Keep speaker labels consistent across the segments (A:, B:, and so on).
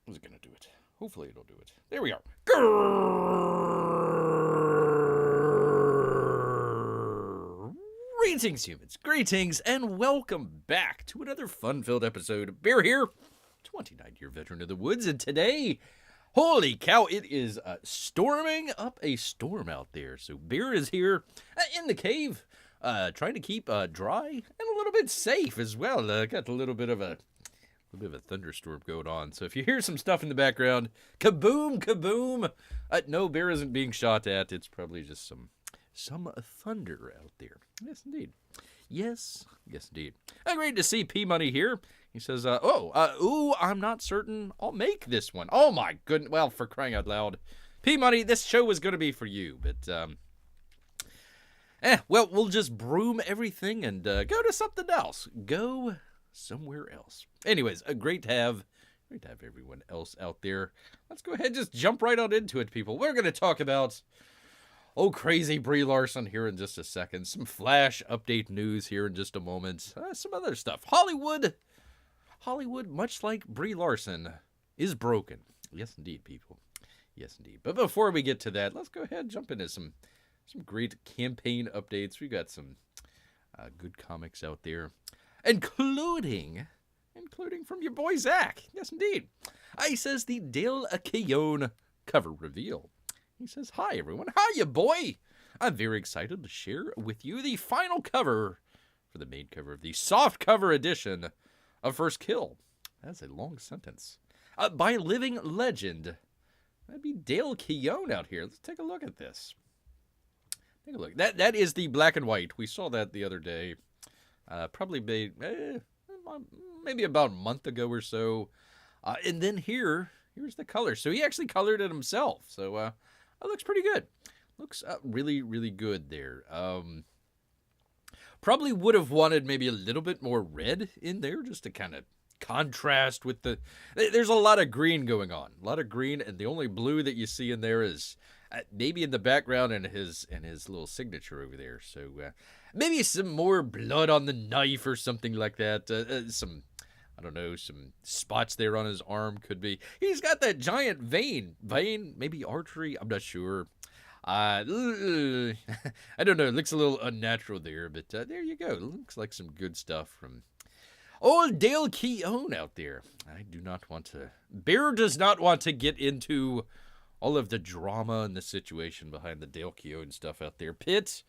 A: Is it going to do it? Hopefully it'll do it. There we are. Greetings, humans. Greetings, and welcome back to another fun-filled episode. Bear here, 29-year veteran of the woods, and today, holy cow, it is storming up a storm out there. So Bear is here in the cave, trying to keep dry and a little bit safe as well. Got a little bit of a thunderstorm going on. So if you hear some stuff in the background, kaboom, kaboom. No, Bear isn't being shot at. It's probably just some thunder out there. Yes, indeed. Yes, indeed. Great to see P-Money here. He says, I'm not certain I'll make this one. Oh, my goodness. Well, for crying out loud. P-Money, this show was going to be for you, but, well, we'll just broom everything and go to something else. Go somewhere else. Anyways, great to have everyone else out there. Let's go ahead and just jump right on into it, people. We're going to talk about crazy Brie Larson here in just a second. Some Flash update news here in just a moment. Some other stuff. Hollywood, much like Brie Larson, is broken. Yes, indeed, people. Yes, indeed. But before we get to that, let's go ahead and jump into some great campaign updates. We got some good comics out there, including from your boy Zach. Yes, indeed. He says the Dale Keown cover reveal. He says, hi, everyone. Hiya, boy. I'm very excited to share with you the final cover for the main cover of the soft cover edition of First Kill. That's a long sentence. By living legend. That'd be Dale Keown out here. Let's take a look at this. Take a look. That is the black and white. We saw that the other day. Probably maybe about a month ago or so. And then here's the color. So he actually colored it himself. So it looks pretty good. Looks really, really good there. Probably would have wanted maybe a little bit more red in there just to kind of contrast with the... There's a lot of green going on. A lot of green, and the only blue that you see in there is maybe in the background and his little signature over there. So maybe some more blood on the knife or something like that. Some spots there on his arm could be. He's got that giant vein, maybe artery, I'm not sure. I don't know, it looks a little unnatural there, but there you go. It looks like some good stuff from old Dale Keown out there. Bear does not want to get into all of the drama and the situation behind the Dale Keown stuff out there. Pitt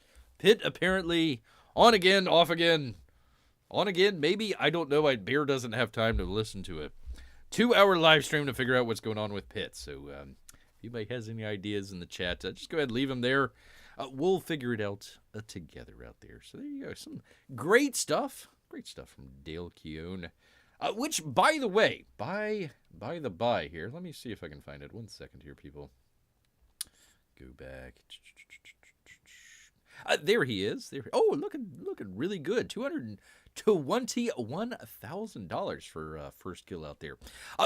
A: apparently on again, off again. On again, maybe, I don't know. Bear doesn't have time to listen to a 2-hour live stream to figure out what's going on with Pitt. So if anybody has any ideas in the chat, just go ahead and leave them there. We'll figure it out together out there. So there you go. Some great stuff. Great stuff from Dale Keown. Which, by the way, by here, let me see if I can find it. 1 second here, people. Go back. There he is. There. Oh, looking really good. $221,000 for First Kill out there.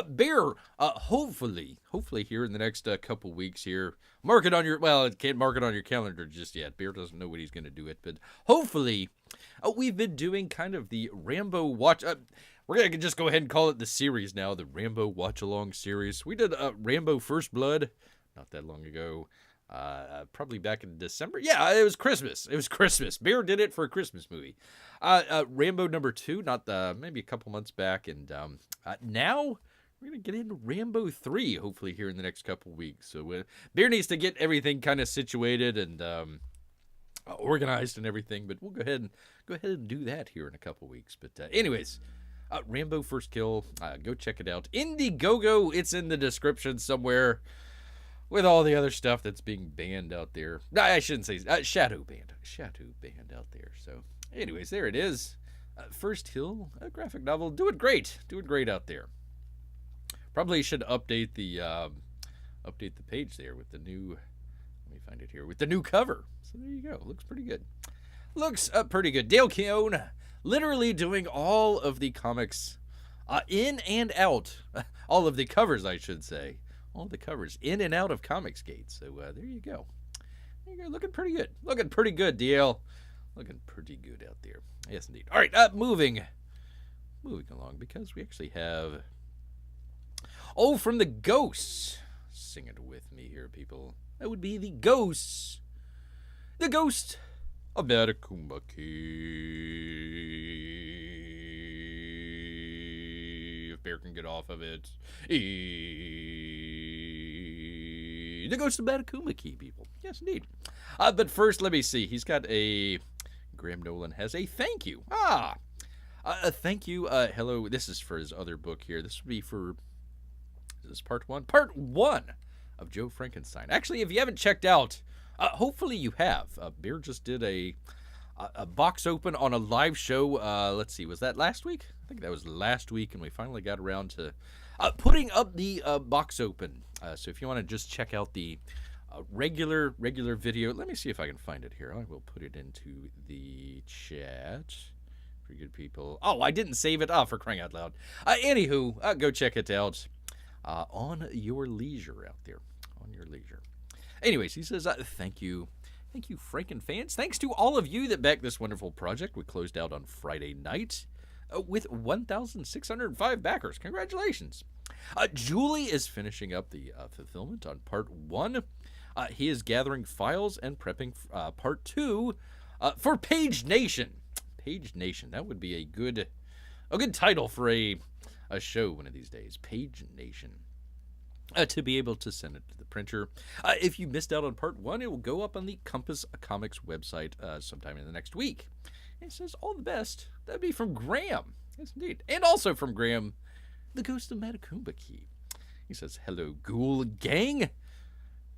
A: Bear, hopefully here in the next couple weeks here, can't mark it on your calendar just yet. Bear doesn't know when he's going to do it, but hopefully we've been doing kind of the Rambo watch. We're going to just go ahead and call it the series now, the Rambo watch-along series. We did Rambo First Blood not that long ago. Probably back in December. Yeah, it was Christmas. Bear did it for a Christmas movie. Rambo number 2, maybe a couple months back, and now we're gonna get into Rambo 3, hopefully here in the next couple weeks. So Bear needs to get everything kind of situated and organized and everything. But we'll go ahead and do that here in a couple weeks. But anyways. Rambo First Kill, go check it out. Indiegogo, it's in the description somewhere. With all the other stuff that's being banned out there. I shouldn't say shadow banned out there. So, anyways, there it is. First Kill, a graphic novel, doing great out there. Probably should update the page there with the new. Let me find it here with the new cover. So there you go. Looks pretty good. Dale Keown, literally doing all of the comics, in and out, all of the covers, I should say. All the covers in and out of Comicsgate. So there you go. Looking pretty good, DL. Looking pretty good out there. Yes, indeed. All right, moving along, because we actually have Oh, from the Ghosts. Sing it with me here, people. That would be the Ghosts. The Ghost of Matekumbe. If Bear can get off of it. The Ghost of Matekumbe, people. Yes, indeed. But first, let me see. He's got a... Graham Nolan has a thank you. Thank you. Hello. This is for his other book here. This would be for... Is this part one? Part one of Joe Frankenstein. Actually, if you haven't checked out... hopefully you have. Bear just did a box open on a live show. Let's see, was that last week? I think that was last week, and we finally got around to putting up the box open. So if you want to just check out the regular video, let me see if I can find it here. I will put it into the chat. Pretty good people. Oh, I didn't save it. For crying out loud. Anywho, go check it out on your leisure out there. On your leisure. Anyways, he says, thank you. Thank you, Franken fans. Thanks to all of you that backed this wonderful project. We closed out on Friday night with 1,605 backers. Congratulations. Julie is finishing up the fulfillment on part one. He is gathering files and prepping part two for Page Nation. Page Nation. That would be a good title for a show one of these days. Page Nation. To be able to send it to the printer. If you missed out on part one, it will go up on the Compass Comics website sometime in the next week. And it says, all the best. That'd be from Graham. Yes, indeed. And also from Graham, the Ghost of Matekumbe. He says, hello, Ghoul Gang.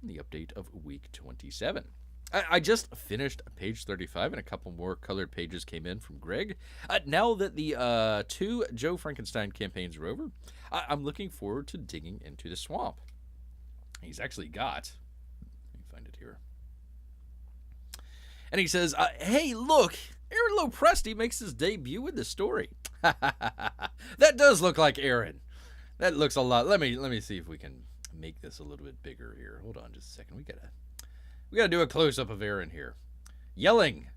A: The update of week 27. I just finished page 35, and a couple more colored pages came in from Greg. Now that the 2 Joe Frankenstein campaigns are over, I'm looking forward to digging into the swamp. He's actually got... Let me find it here. And he says, hey, look, Aaron Lopresti makes his debut in the story. That does look like Aaron. That looks a lot. Let me see if we can make this a little bit bigger here. Hold on just a second. We gotta do a close-up of Aaron here. Yelling.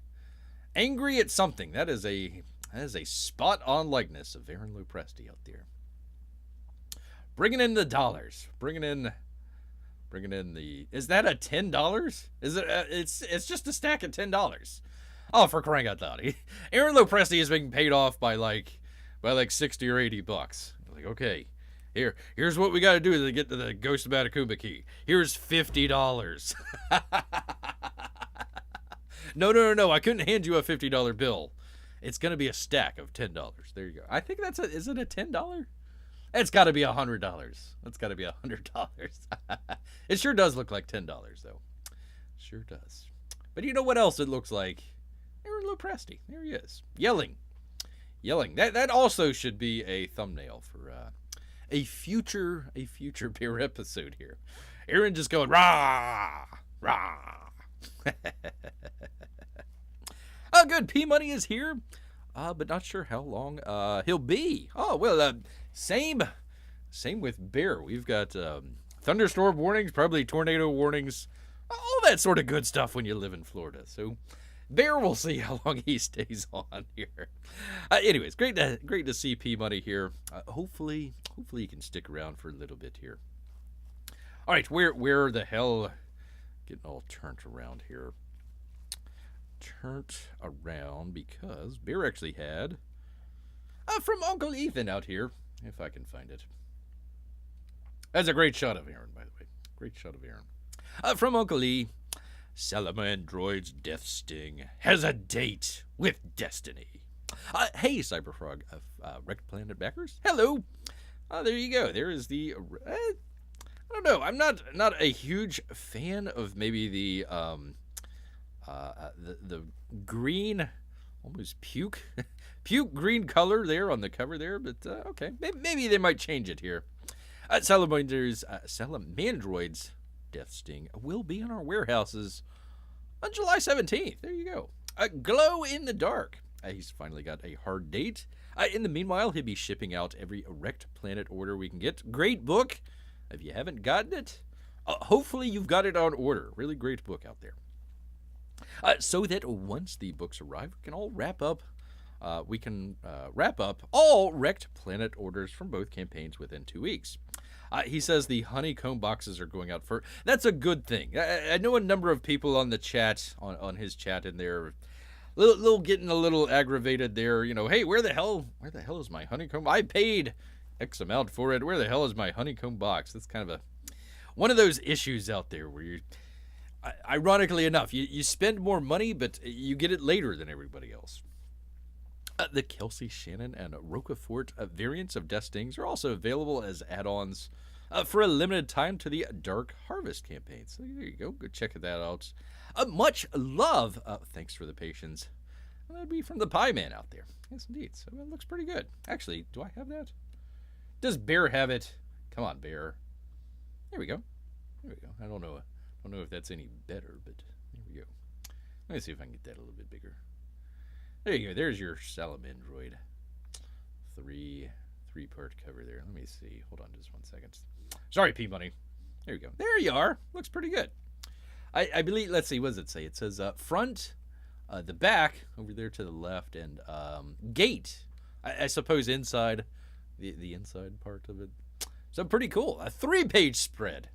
A: Angry at something. That is a spot-on likeness of Aaron Lopresti out there. Bringing in the dollars. Bringing in the... Is that a $10? Is it? It's just a stack of $10. Oh, for crying out loud. Aaron Lopresti is being paid off by like 60 or 80 bucks. Like, okay. Here's what we got to do to get to the Ghost of Matekumbe key. Here's $50. No. I couldn't hand you a $50 bill. It's going to be a stack of $10. There you go. I think is it a $10? It's got to be $100. That's got to be $100. It sure does look like $10, though. Sure does. But you know what else it looks like? Aaron Lopresti. There he is. Yelling. That also should be a thumbnail for... a future beer episode here. Aaron just going, rah, rah. Oh, good. P-Money is here, but not sure how long he'll be. Oh, well, same with Bear. We've got thunderstorm warnings, probably tornado warnings, all that sort of good stuff when you live in Florida. So Bear will see how long he stays on here. Anyways, great to see P-Money here. Hopefully you can stick around for a little bit here. All right, where the hell... Getting all turned around here. Turned around because Bear actually had... from Uncle Ethan out here, if I can find it. That's a great shot of Aaron, by the way. Great shot of Aaron. From Uncle E. Salamandroid's death sting has a date with destiny. Hey, Cyberfrog of Wrecked Planet backers. Hello. There you go. There is the... I don't know. I'm not a huge fan of maybe the green, almost puke green color there on the cover there. But okay, maybe they might change it here. Salamandroid's death sting will be in our warehouses on July 17th. There you go. Glow in the dark. He's finally got a hard date. In the meanwhile, he'll be shipping out every Wrecked Planet order we can get. Great book. If you haven't gotten it, hopefully you've got it on order. Really great book out there. So that once the books arrive, we can all wrap up. We can wrap up all Wrecked Planet orders from both campaigns within 2 weeks. He says the honeycomb boxes are going out for. That's a good thing. I know a number of people on the chat, on his chat in there, little getting a little aggravated there. You know, hey, where the hell is my honeycomb? I paid X amount for it. Where the hell is my honeycomb box? That's kind of one of those issues out there where you, ironically enough, you spend more money, but you get it later than everybody else. The Kelsey, Shannon, and Roquefort variants of Death Stings are also available as add-ons for a limited time to the Dark Harvest campaign. So there you go. Go check that out. Much love. Thanks for the patience. That'd be from the Pie Man out there. Yes, indeed. So it looks pretty good. Actually, do I have that? Does Bear have it? Come on, Bear. There we go. There we go. I don't know if that's any better, but there we go. Let me see if I can get that a little bit bigger. There you go. There's your Salamandroid. Three-part cover there. Let me see. Hold on just 1 second. Sorry, P-Money. There you go. There you are. Looks pretty good. I believe, let's see, what does it say? It says front, the back, over there to the left, and gate. I suppose inside, the inside part of it. So pretty cool. A 3-page spread.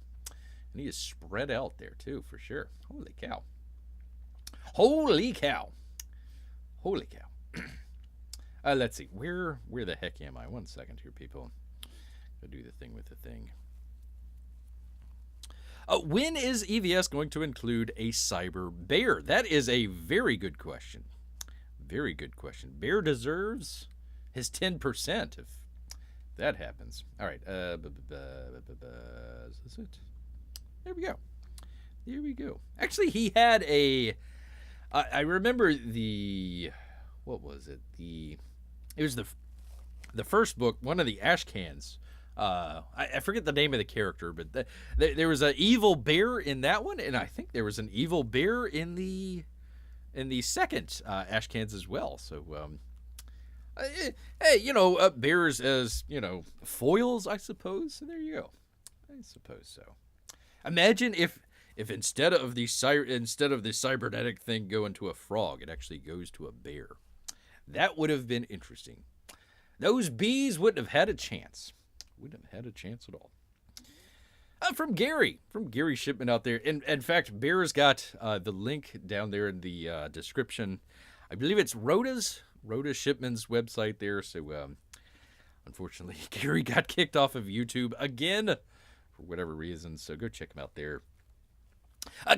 A: And he is spread out there, too, for sure. Holy cow. Holy cow. Holy cow. Let's see. Where the heck am I? 1 second here, people. Go do the thing with the thing. When is EVS going to include a cyber bear? That is a very good question. Very good question. Bear deserves his 10% if that happens. All right. Is this it? There we go. There we go. Actually, he had a... I remember the... What was it? It was the first book, one of the ash cans. I forget the name of the character, but there was an evil bear in that one, and I think there was an evil bear in the second ash cans as well. So, hey, you know, bears as, you know, foils, I suppose. So there you go. I suppose so. Imagine if instead of the cybernetic thing going to a frog, it actually goes to a bear. That would have been interesting. Those bees wouldn't have had a chance. Wouldn't have had a chance at all. From Gary Shipman out there. In fact, Bear's got the link down there in the description. I believe it's Rhoda Shipman's website there. So, unfortunately, Gary got kicked off of YouTube again for whatever reason. So go check him out there.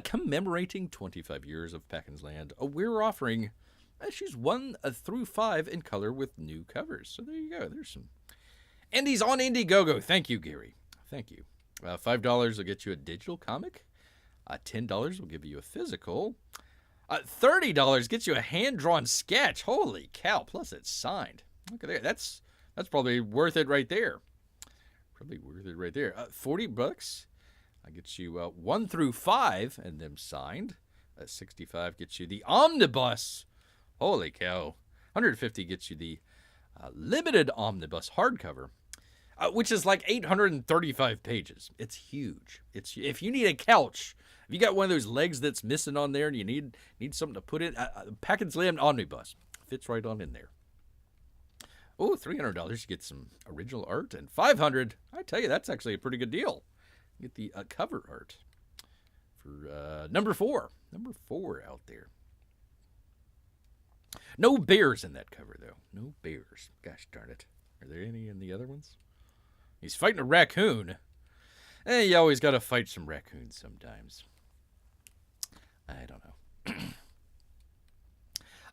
A: Commemorating 25 years of Paakins Land, we're offering issues 1 through 5 in color with new covers. So there you go. There's some. And he's on Indiegogo. Thank you, Gary. Thank you. $5 will get you a digital comic. $10 will give you a physical. $30 gets you a hand-drawn sketch. Holy cow. Plus it's signed. Look at that. That's probably worth it right there. Probably worth it right there. $40. I get you 1 through 5 and them signed. 65 gets you the omnibus. Holy cow. 150 gets you the limited omnibus hardcover, which is like 835 pages. It's huge. If you need a couch, if you got one of those legs that's missing on there and you need something to put in, Paakins Land omnibus fits right on in there. Oh, $300 you get some original art, and $500. I tell you, that's actually a pretty good deal. You get the cover art for number 4. Number 4 out there. No bears in that cover, though. No bears. Gosh darn it. Are there any in the other ones? He's fighting a raccoon. You always got to fight some raccoons sometimes. I don't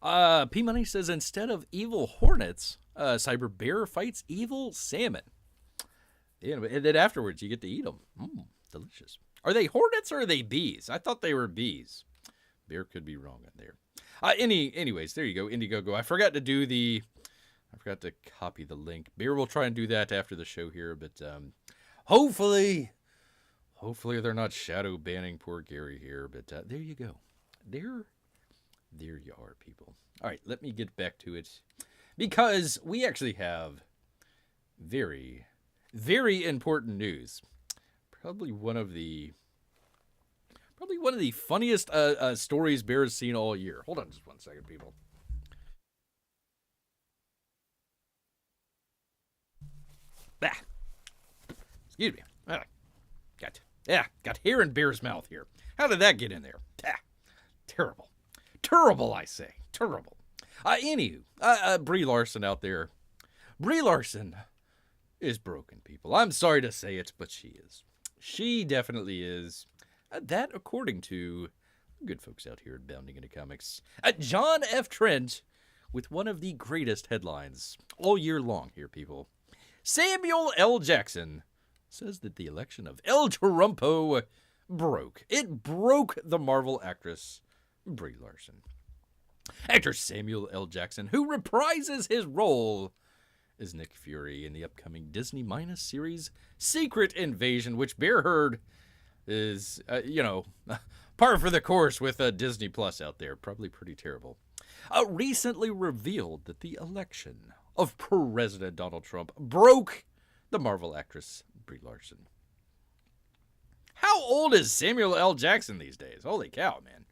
A: know. P-Money says, instead of evil hornets, Cyber Bear fights evil salmon. Yeah, and then afterwards, you get to eat them. Delicious. Are they hornets or are they bees? I thought they were bees. Bear could be wrong on there. Anyways, there you go. Indiegogo. I forgot to copy the link. Bear will try and do that after the show here, but hopefully they're not shadow banning poor Gary here. But there you go. There you are, people. All right, let me get back to it because we actually have very, very important news. Probably one of the funniest stories Bear's seen all year. Hold on just 1 second, people. Excuse me. Ah, got hair in Bear's mouth here. How did that get in there? Terrible. Terrible, I say. Terrible. Anywho, Brie Larson out there. Brie Larson is broken, people. I'm sorry to say it, but she is. She definitely is. That, according to good folks out here at Bounding Into Comics. John F. Trent with one of the greatest headlines all year long here, people. Samuel L. Jackson says that the election of El Trumpo broke. It broke the Marvel actress Brie Larson. Actor Samuel L. Jackson, who reprises his role as Nick Fury in the upcoming Disney Minus series Secret Invasion, which Bear heard is, par for the course with Disney Plus out there. Probably pretty terrible. Recently revealed that the election of President Donald Trump broke the Marvel actress Brie Larson. How old is Samuel L. Jackson these days? Holy cow, man.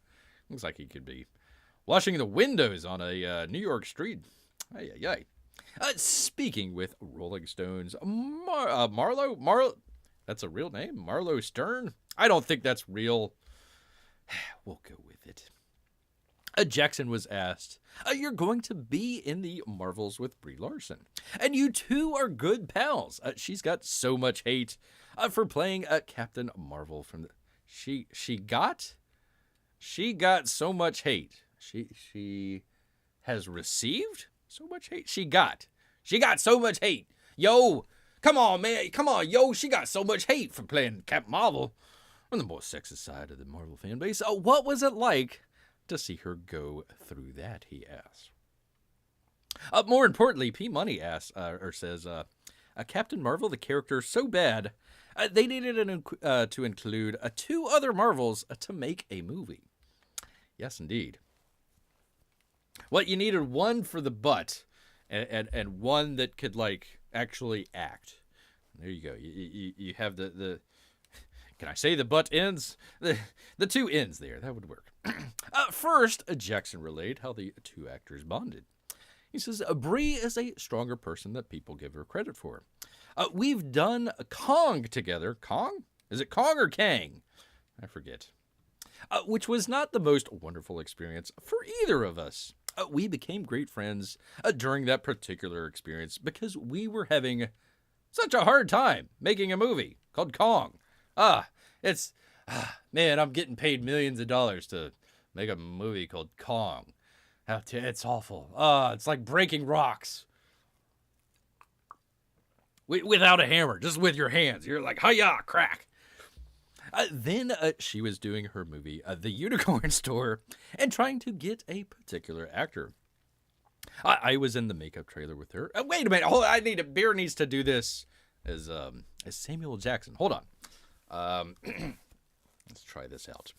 A: Looks like he could be washing the windows on a New York street. Speaking with Rolling Stone's Marlo, that's a real name? Marlo Stern? I don't think that's real. We'll go with it. Jackson was asked, you're going to be in the Marvels with Brie Larson, and you two are good pals. She's got so much hate for playing Captain Marvel from the... She got so much hate. She has received so much hate. She got so much hate. Yo, come on, man. Come on, yo. She got so much hate for playing Captain Marvel on the more sexist side of the Marvel fan base. What was it like to see her go through that, he asks. More importantly, P. Money says, Captain Marvel, the character, so bad, they needed to include 2 other Marvels to make a movie. Yes, indeed. Well, you needed one for the butt and one that could, actually act. There you go. You have the can I say the butt ends? The 2 ends there. That would work. First, Jackson relayed how the 2 actors bonded. He says, Brie is a stronger person than people give her credit for. We've done Kong together. Kong? Is it Kong or Kang? I forget. Which was not the most wonderful experience for either of us. We became great friends during that particular experience because we were having such a hard time making a movie called Kong. Man, I'm getting paid millions of dollars to make a movie called Kong. It's awful. It's like breaking rocks. Without a hammer, just with your hands. You're like, hi-ya, crack. Then she was doing her movie, The Unicorn Store, and trying to get a particular actor. I was in the makeup trailer with her. Wait a minute. Bear needs to do this as Samuel Jackson. Hold on. Let's try this out.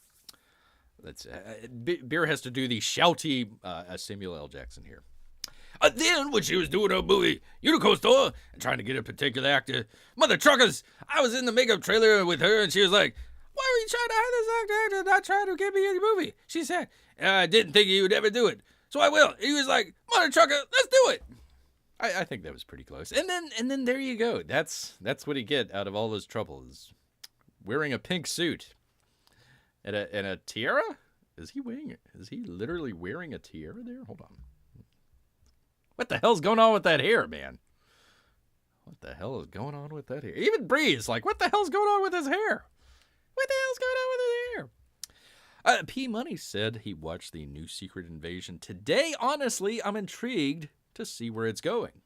A: Bear has to do the shouty Samuel L. Jackson here. Then, when she was doing her movie, Unicorn Store, and trying to get a particular actor, mother truckers, I was in the makeup trailer with her, and she was like, why are you trying to hire this actor not trying to get me in your movie? She said, I didn't think he would ever do it, so I will. He was like, mother trucker, let's do it. I think that was pretty close. And then there you go. That's what he get out of all his troubles. Wearing a pink suit. And a tiara? Is he literally wearing a tiara there? Hold on. What the hell's going on with that hair, man? What the hell is going on with that hair? Even Brie is like, what the hell's going on with his hair? What the hell's going on with his hair? P. Money said he watched the new Secret Invasion today. Honestly, I'm intrigued to see where it's going.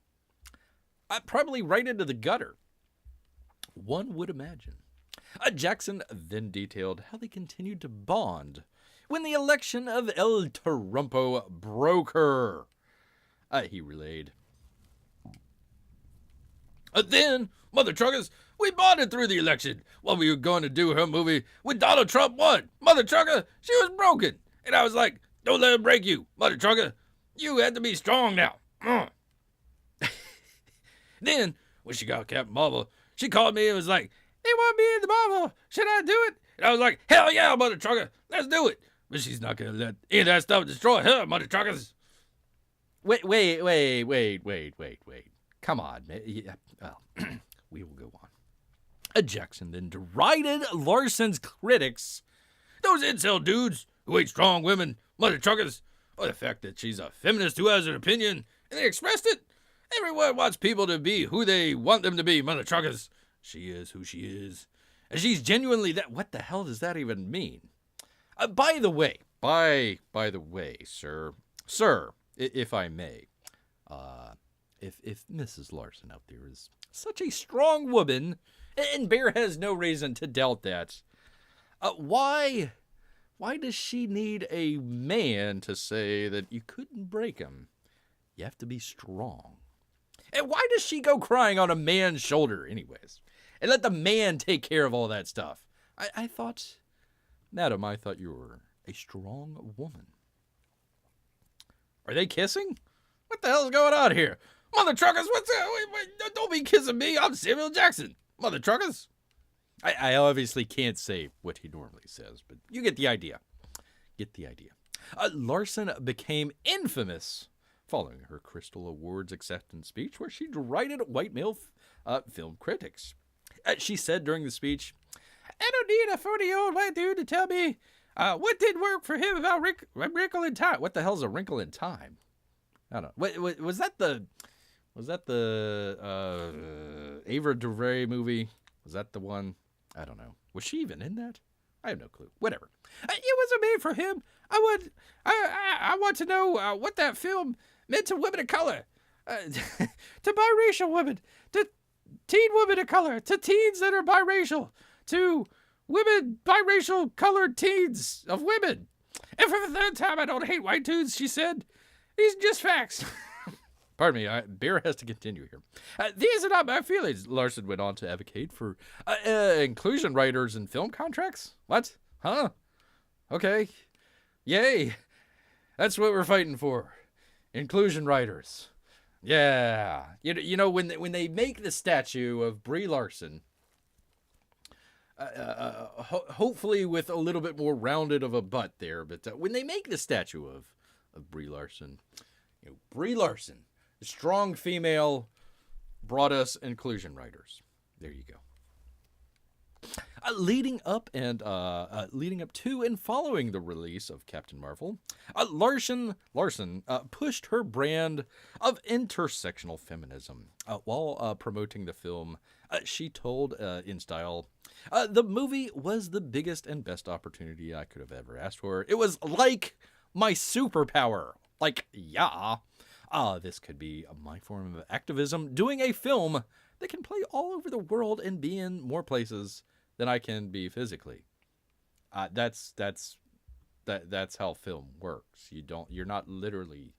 A: Probably right into the gutter. One would imagine. Jackson then detailed how they continued to bond when the election of El Trumpo broke her. He relayed. Then, mother truckers, we bonded through the election while we were going to do her movie when Donald Trump won. Mother trucker, she was broken. And I was like, don't let him break you, mother trucker. You had to be strong now. Then, when she got Captain Marvel, she called me and was like, they want me in the Marvel. Should I do it? And I was like, hell yeah, mother trucker. Let's do it. But she's not going to let any of that stuff destroy her, mother truckers. Wait. Come on, man. Yeah, well, we will go on. Jackson then derided Larson's critics. Those incel dudes who hate strong women, mother truckers, or the fact that she's a feminist who has an opinion, and they expressed it. Everyone wants people to be who they want them to be, mother truckers. She is who she is. And she's genuinely that. What the hell does that even mean? By the way, sir, if I may, if Mrs. Larson out there is such a strong woman, and Bear has no reason to doubt that, why does she need a man to say that you couldn't break him? You have to be strong. And why does she go crying on a man's shoulder anyways? And let the man take care of all that stuff. I thought, madam, you were a strong woman. Are they kissing? What the hell's going on here? Mother truckers, what's that? Wait, don't be kissing me. I'm Samuel Jackson. Mother truckers. I obviously can't say what he normally says, but you get the idea. Larson became infamous following her Crystal Awards acceptance speech, where she derided white male film critics. She said during the speech, "I don't need a 40-year-old white dude to tell me what did work for him about Wrinkle in Time." What the hell's a Wrinkle in Time? I don't know. Was that the Ava DuVernay movie? Was that the one? I don't know. Was she even in that? I have no clue. Whatever. It wasn't made for him. I want to know what that film meant to women of color, to biracial women, to teen women of color, to teens that are biracial, to women, biracial colored teens of women. And for the third time, I don't hate white dudes, she said. These are just facts. Pardon me, Bear has to continue here. These are not my feelings, Larson went on to advocate for inclusion writers in film contracts. What? Huh? Okay. Yay. That's what we're fighting for. Inclusion writers. Yeah. You know when they make the statue of Brie Larson, hopefully with a little bit more rounded of a butt there, but when they make the statue of Brie Larson, Brie Larson, a strong female, brought us inclusion writers. There you go. Leading up to and following the release of Captain Marvel, Larson pushed her brand of intersectional feminism while promoting the film. She told in style, "The movie was the biggest and best opportunity I could have ever asked for. It was like my superpower. Like, yeah, this could be my form of activism, doing a film that can play all over the world and be in more places than I can be physically." That's how film works. You're not literally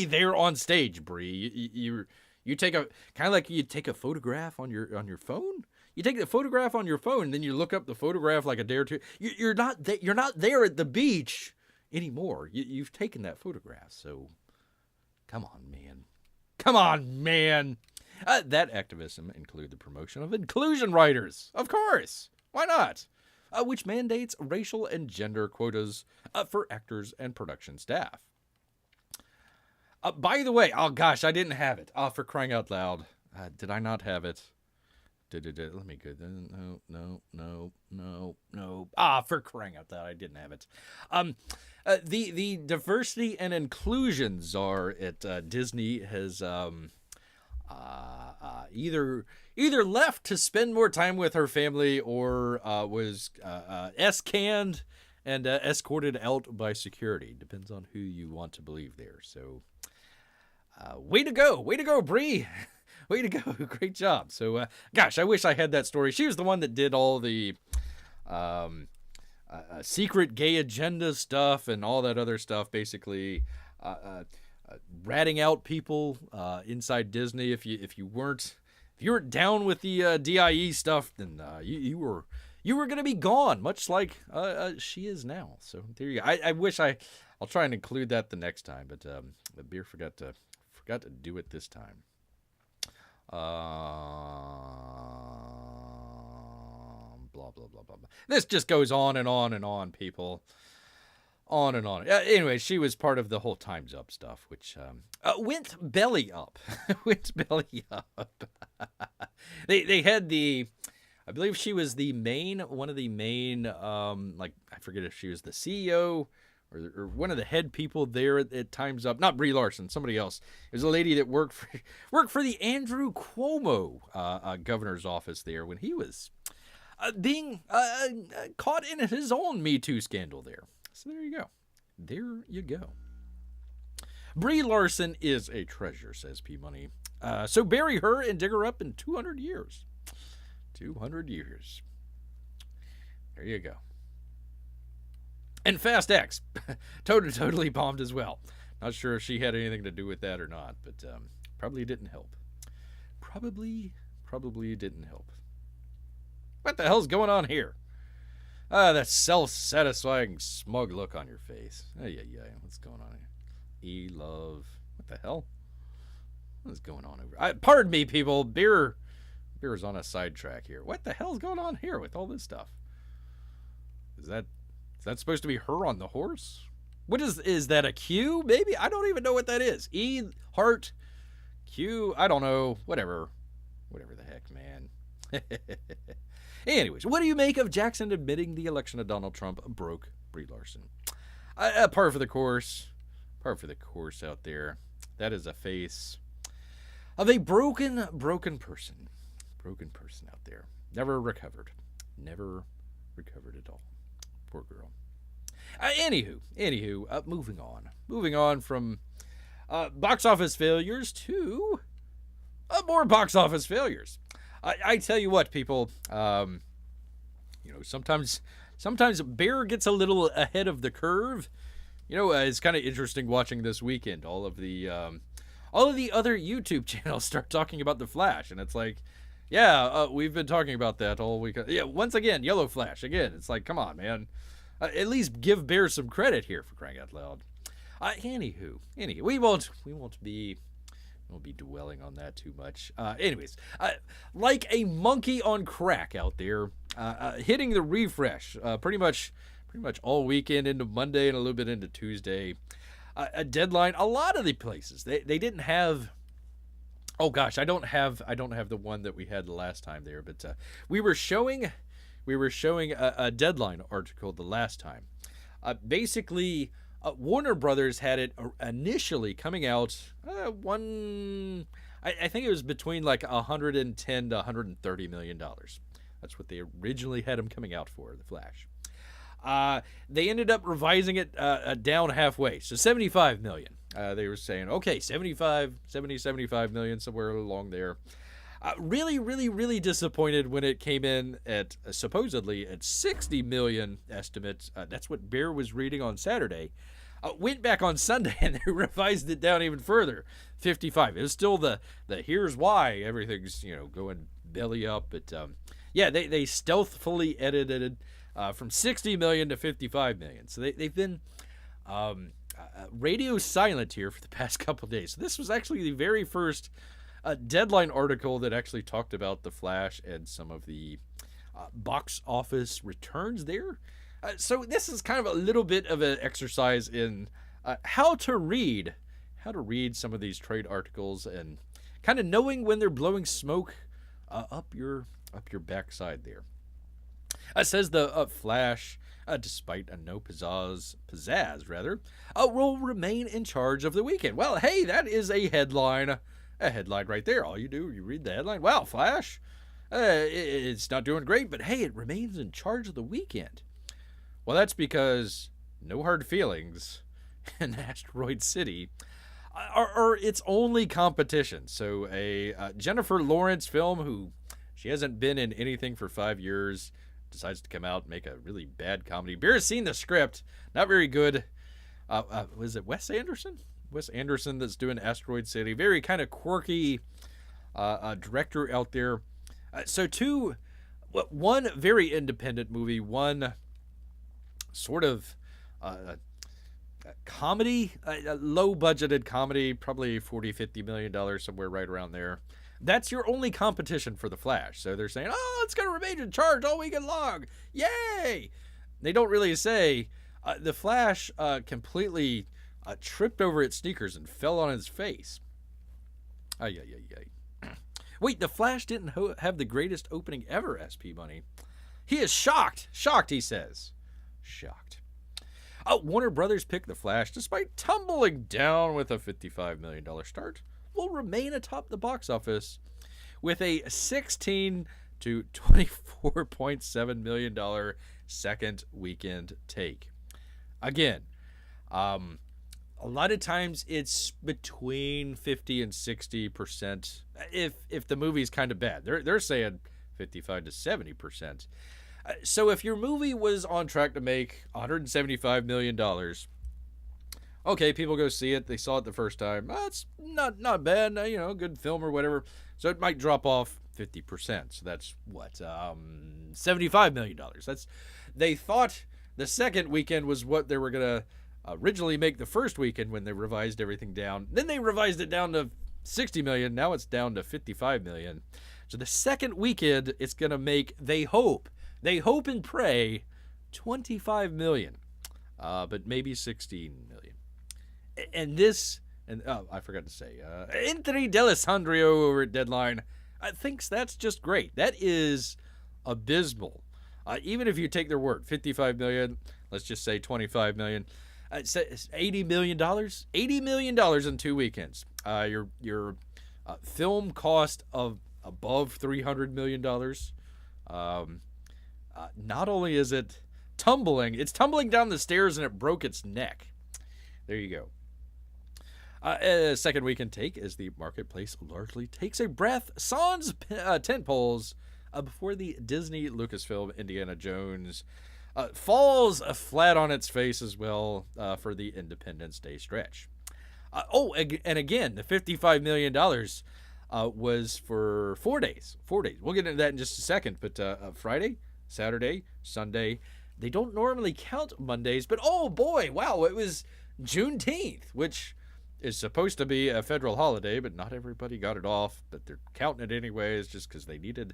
A: there on stage, Brie. You take a kind of like you take a photograph on your phone. You take the photograph on your phone, and then you look up the photograph like a day or two. You're not there at the beach anymore. You've taken that photograph, so come on, man. That activism included the promotion of inclusion writers, of course. Why not? Which mandates racial and gender quotas for actors and production staff. By the way, oh gosh, I didn't have it. Oh, for crying out loud. Did I not have it? Let me go. No. For crying out loud, I didn't have it. The diversity and inclusion czar at Disney has either left to spend more time with her family or was S-canned and escorted out by security. Depends on who you want to believe there. So, way to go, Brie. Way to go. Great job. So, gosh, I wish I had that story. She was the one that did all the secret gay agenda stuff and all that other stuff, basically ratting out people inside Disney. If you weren't down with the DIE stuff, then you were going to be gone, much like she is now. So there you go. I wish I'll try and include that the next time, but the beer forgot to do it this time. Blah blah blah blah blah. This just goes on and on and on, people. On and on. Anyway, she was part of the whole Time's Up stuff, which went belly up. They had the I believe she was one of the main, like, I forget if she was the CEO or one of the head people there at Time's Up. Not Brie Larson, somebody else. It was a lady that worked for the Andrew Cuomo governor's office there when he was being caught in his own Me Too scandal there. So there you go. There you go. Brie Larson is a treasure, says P Money. So bury her and dig her up in 200 years. 200 years. There you go. And Fast X. Totally bombed as well. Not sure if she had anything to do with that or not, but probably didn't help. Probably didn't help. What the hell's going on here? That self-satisfying, smug look on your face. Yeah. What's going on here? E-love. What the hell? What is going on over? Pardon me, people. Beer is on a sidetrack here. What the hell's going on here with all this stuff? Is that supposed to be her on the horse? What is that a Q? Maybe? I don't even know what that is. E, heart, Q, I don't know. Whatever the heck, man. Anyways, what do you make of Jackson admitting the election of Donald Trump broke Brie Larson? Par for the course out there. That is a face of a broken person. Broken person out there. Never recovered at all. Poor girl. Anywho, moving on from box office failures to more box office failures. I tell you what, people, sometimes Bear gets a little ahead of the curve. It's kind of interesting watching this weekend. All of the other YouTube channels start talking about the Flash, and it's like, we've been talking about that all week. Yeah, once again, Yellow Flash again. It's like, come on, man. At least give Bear some credit here, for crying out loud. Anywho, we won't be dwelling on that too much. Anyways, like a monkey on crack out there, hitting the refresh pretty much all weekend into Monday and a little bit into Tuesday. A deadline. A lot of the places they didn't have. Oh gosh, I don't have the one that we had the last time there, but we were showing a deadline article the last time. Basically, Warner Brothers had it initially coming out I think it was between like $110 to $130 million. That's what they originally had them coming out for, The Flash. They ended up revising it down halfway, so $75 million. They were saying, okay, 75 million, somewhere along there. Really disappointed when it came in at supposedly at 60 million estimate. That's what Bear was reading on Saturday. Went back on Sunday and they revised it down even further, 55. It was still the here's why everything's going belly up, but they stealthily edited it from 60 million to 55 million. So they've been radio silent here for the past couple days. So this was actually the very first deadline article that actually talked about the Flash and some of the box office returns there. So this is kind of a little bit of an exercise in how to read some of these trade articles and kind of knowing when they're blowing smoke up your backside there. Says the Flash, despite no pizzazz, will remain in charge of the weekend. Well, hey, that is a headline right there. All you do, you read the headline. Wow, Flash, it's not doing great, but hey, it remains in charge of the weekend. Well, that's because No Hard Feelings and Asteroid City are its only competition. So a Jennifer Lawrence film who she hasn't been in anything for 5 years decides to come out and make a really bad comedy. Bear's seen the script. Not very good. Was it Wes Anderson? Wes Anderson that's doing Asteroid City. Very kind of quirky director out there. One very independent movie, one sort of comedy, low-budgeted comedy, probably $40-50 million, somewhere right around there. That's your only competition for the Flash. So they're saying, oh, it's going to remain in charge all weekend long. Yay! They don't really say the Flash completely tripped over its sneakers and fell on his face. Wait, The Flash didn't have the greatest opening ever, SP Money. He is shocked. Shocked, he says. Shocked. Warner Brothers picked The Flash, despite tumbling down with a $55 million start, will remain atop the box office with a 16 to $24.7 million second weekend take. Again, a lot of times it's between 50 and 60% if the movie's kind of bad. They're saying 55 to 70%. So if your movie was on track to make $175 million, okay, people go see it. They saw it the first time. It's not bad, good film or whatever. So it might drop off 50%. So that's what, $75 million. They thought the second weekend was what they were going to originally make the first weekend when they revised everything down. Then they revised it down to 60 million. Now it's down to 55 million. So the second weekend, it's going to make, they hope and pray, 25 million, but maybe 16 million. I forgot to say, Anthony D'Alessandro over at Deadline thinks that's just great. That is abysmal. Even if you take their word, 55 million, let's just say 25 million, it's $80 million, $80 million in 2 weekends. Your film cost of above $300 million. Not only is it tumbling, it's tumbling down the stairs and it broke its neck. There you go. Second weekend take as the marketplace largely takes a breath sans tentpoles before the Disney Lucasfilm Indiana Jones falls flat on its face as well for the Independence Day stretch. And again, the $55 million was for 4 days. 4 days. We'll get into that in just a second, but Friday, Saturday, Sunday. They don't normally count Mondays, but oh boy, wow, it was Juneteenth, which is supposed to be a federal holiday, but not everybody got it off, but they're counting it anyways just because they needed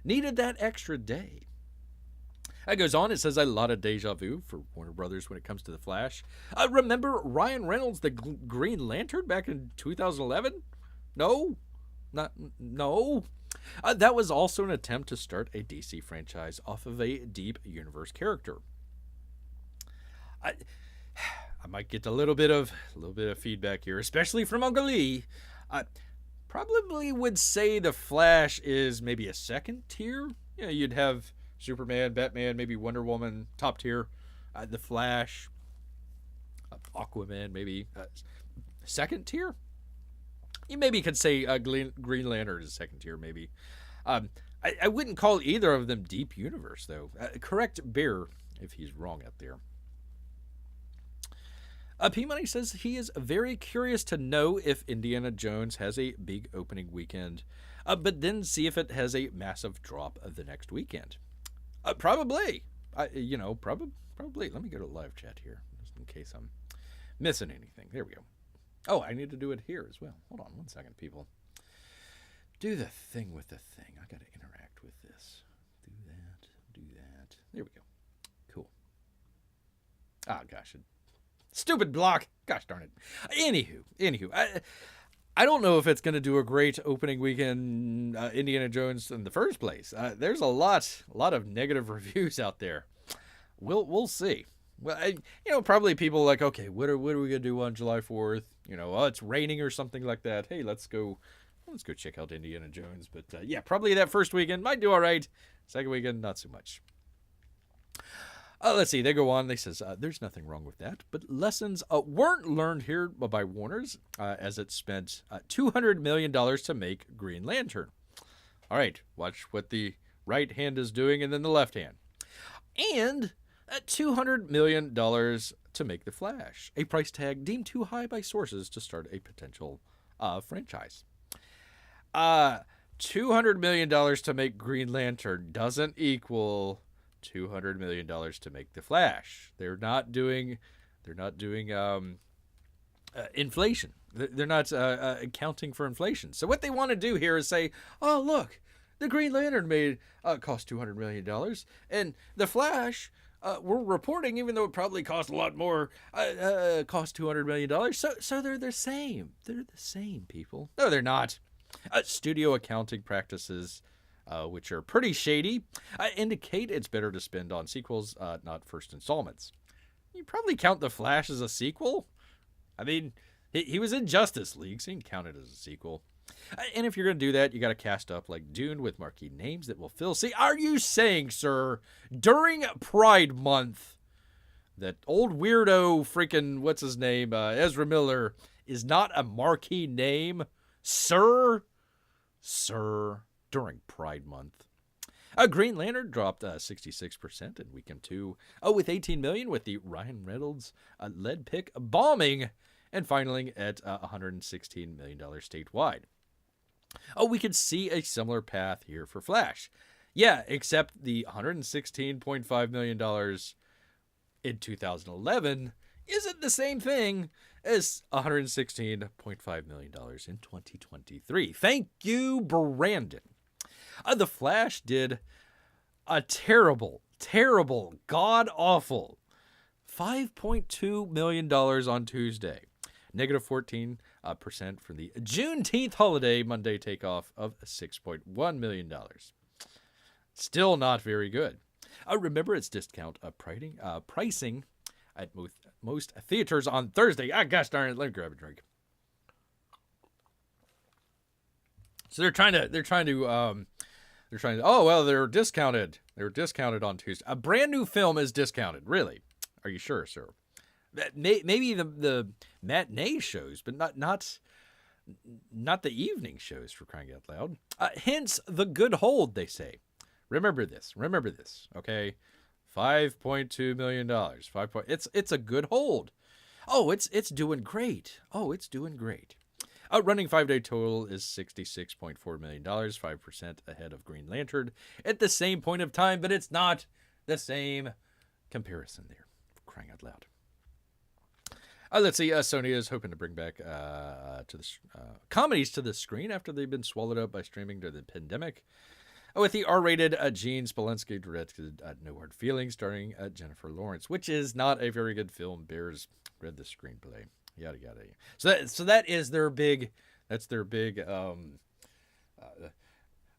A: that extra day. It goes on, it says a lot of deja vu for Warner Brothers when it comes to The Flash. Remember Ryan Reynolds, the Green Lantern back in 2011? No. That was also an attempt to start a DC franchise off of a deep universe character. I might get a little bit of feedback here, especially from Uncle Lee. Probably would say The Flash is maybe a second tier. You'd have Superman, Batman, maybe Wonder Woman, top tier. The Flash, Aquaman, maybe second tier. You maybe could say Green Lantern is second tier, maybe. I wouldn't call either of them deep universe, though. Correct Bear if he's wrong out there. P-Money says he is very curious to know if Indiana Jones has a big opening weekend, but then see if it has a massive drop of the next weekend. Probably. Probably. Let me go to live chat here, just in case I'm missing anything. There we go. Oh, I need to do it here as well. Hold on 1 second, people. Do the thing with the thing. I got to interact with this. Do that. There we go. Cool. Ah, gosh. Stupid block. Gosh darn it. Anywho. I don't know if it's going to do a great opening weekend Indiana Jones in the first place. There's a lot of negative reviews out there. We'll see. Well, probably people are like, okay, what are we gonna do on July 4th? It's raining or something like that. Hey, let's go check out Indiana Jones. But yeah, probably that first weekend might do all right. Second weekend, not so much. Let's see. They go on. They says there's nothing wrong with that, but lessons weren't learned here by Warner's as it spent $200 million to make Green Lantern. All right, watch what the right hand is doing, and then the left hand, and $200 million to make The Flash, a price tag deemed too high by sources to start a potential franchise. $200 million to make Green Lantern doesn't equal $200 million to make The Flash. They're not doing inflation. They're not accounting for inflation. So what they want to do here is say, oh, look, the Green Lantern cost $200 million, and The Flash, we're reporting, even though it probably cost a lot more, cost $200 million. So they're the same. They're the same, people. No, they're not. Studio accounting practices, which are pretty shady, indicate it's better to spend on sequels, not first installments. You probably count The Flash as a sequel? I mean, he was in Justice League, so you can count it as a sequel. And if you're going to do that, you got to cast up like Dune with marquee names that will fill. See, are you saying, sir, during Pride Month, that old weirdo freaking, what's his name, Ezra Miller, is not a marquee name? Sir, during Pride Month. Green Lantern dropped 66% in weekend 2, with $18 million, with the Ryan Reynolds lead pick bombing and finally at $116 million statewide. We could see a similar path here for Flash. Yeah, except the $116.5 million in 2011 isn't the same thing as $116.5 million in 2023. Thank you, Brandon. The Flash did a terrible, god-awful $5.2 million on Tuesday. Negative 14% from the Juneteenth holiday Monday takeoff of $6.1 million. Still not very good. Remember its discount pricing at most theaters on Thursday. Gosh darn it, let me grab a drink. So they're trying to, oh, well, they're discounted. They were discounted on Tuesday. A brand new film is discounted. Really? Are you sure, sir? Maybe the matinee shows, but not the evening shows, for crying out loud. Hence the good hold, they say. Remember this, okay? $5.2 million. It's a good hold. Oh, it's doing great. Running 5-day total is $66.4 million, 5% ahead of Green Lantern at the same point of time, but it's not the same comparison there, for crying out loud. Let's see. Sony is hoping to bring back comedies to the screen after they've been swallowed up by streaming during the pandemic. With the R-rated Gene Spolensky directed No Hard Feelings, starring Jennifer Lawrence, which is not a very good film. Bears read the screenplay. Yada yada. So that is their big. That's their big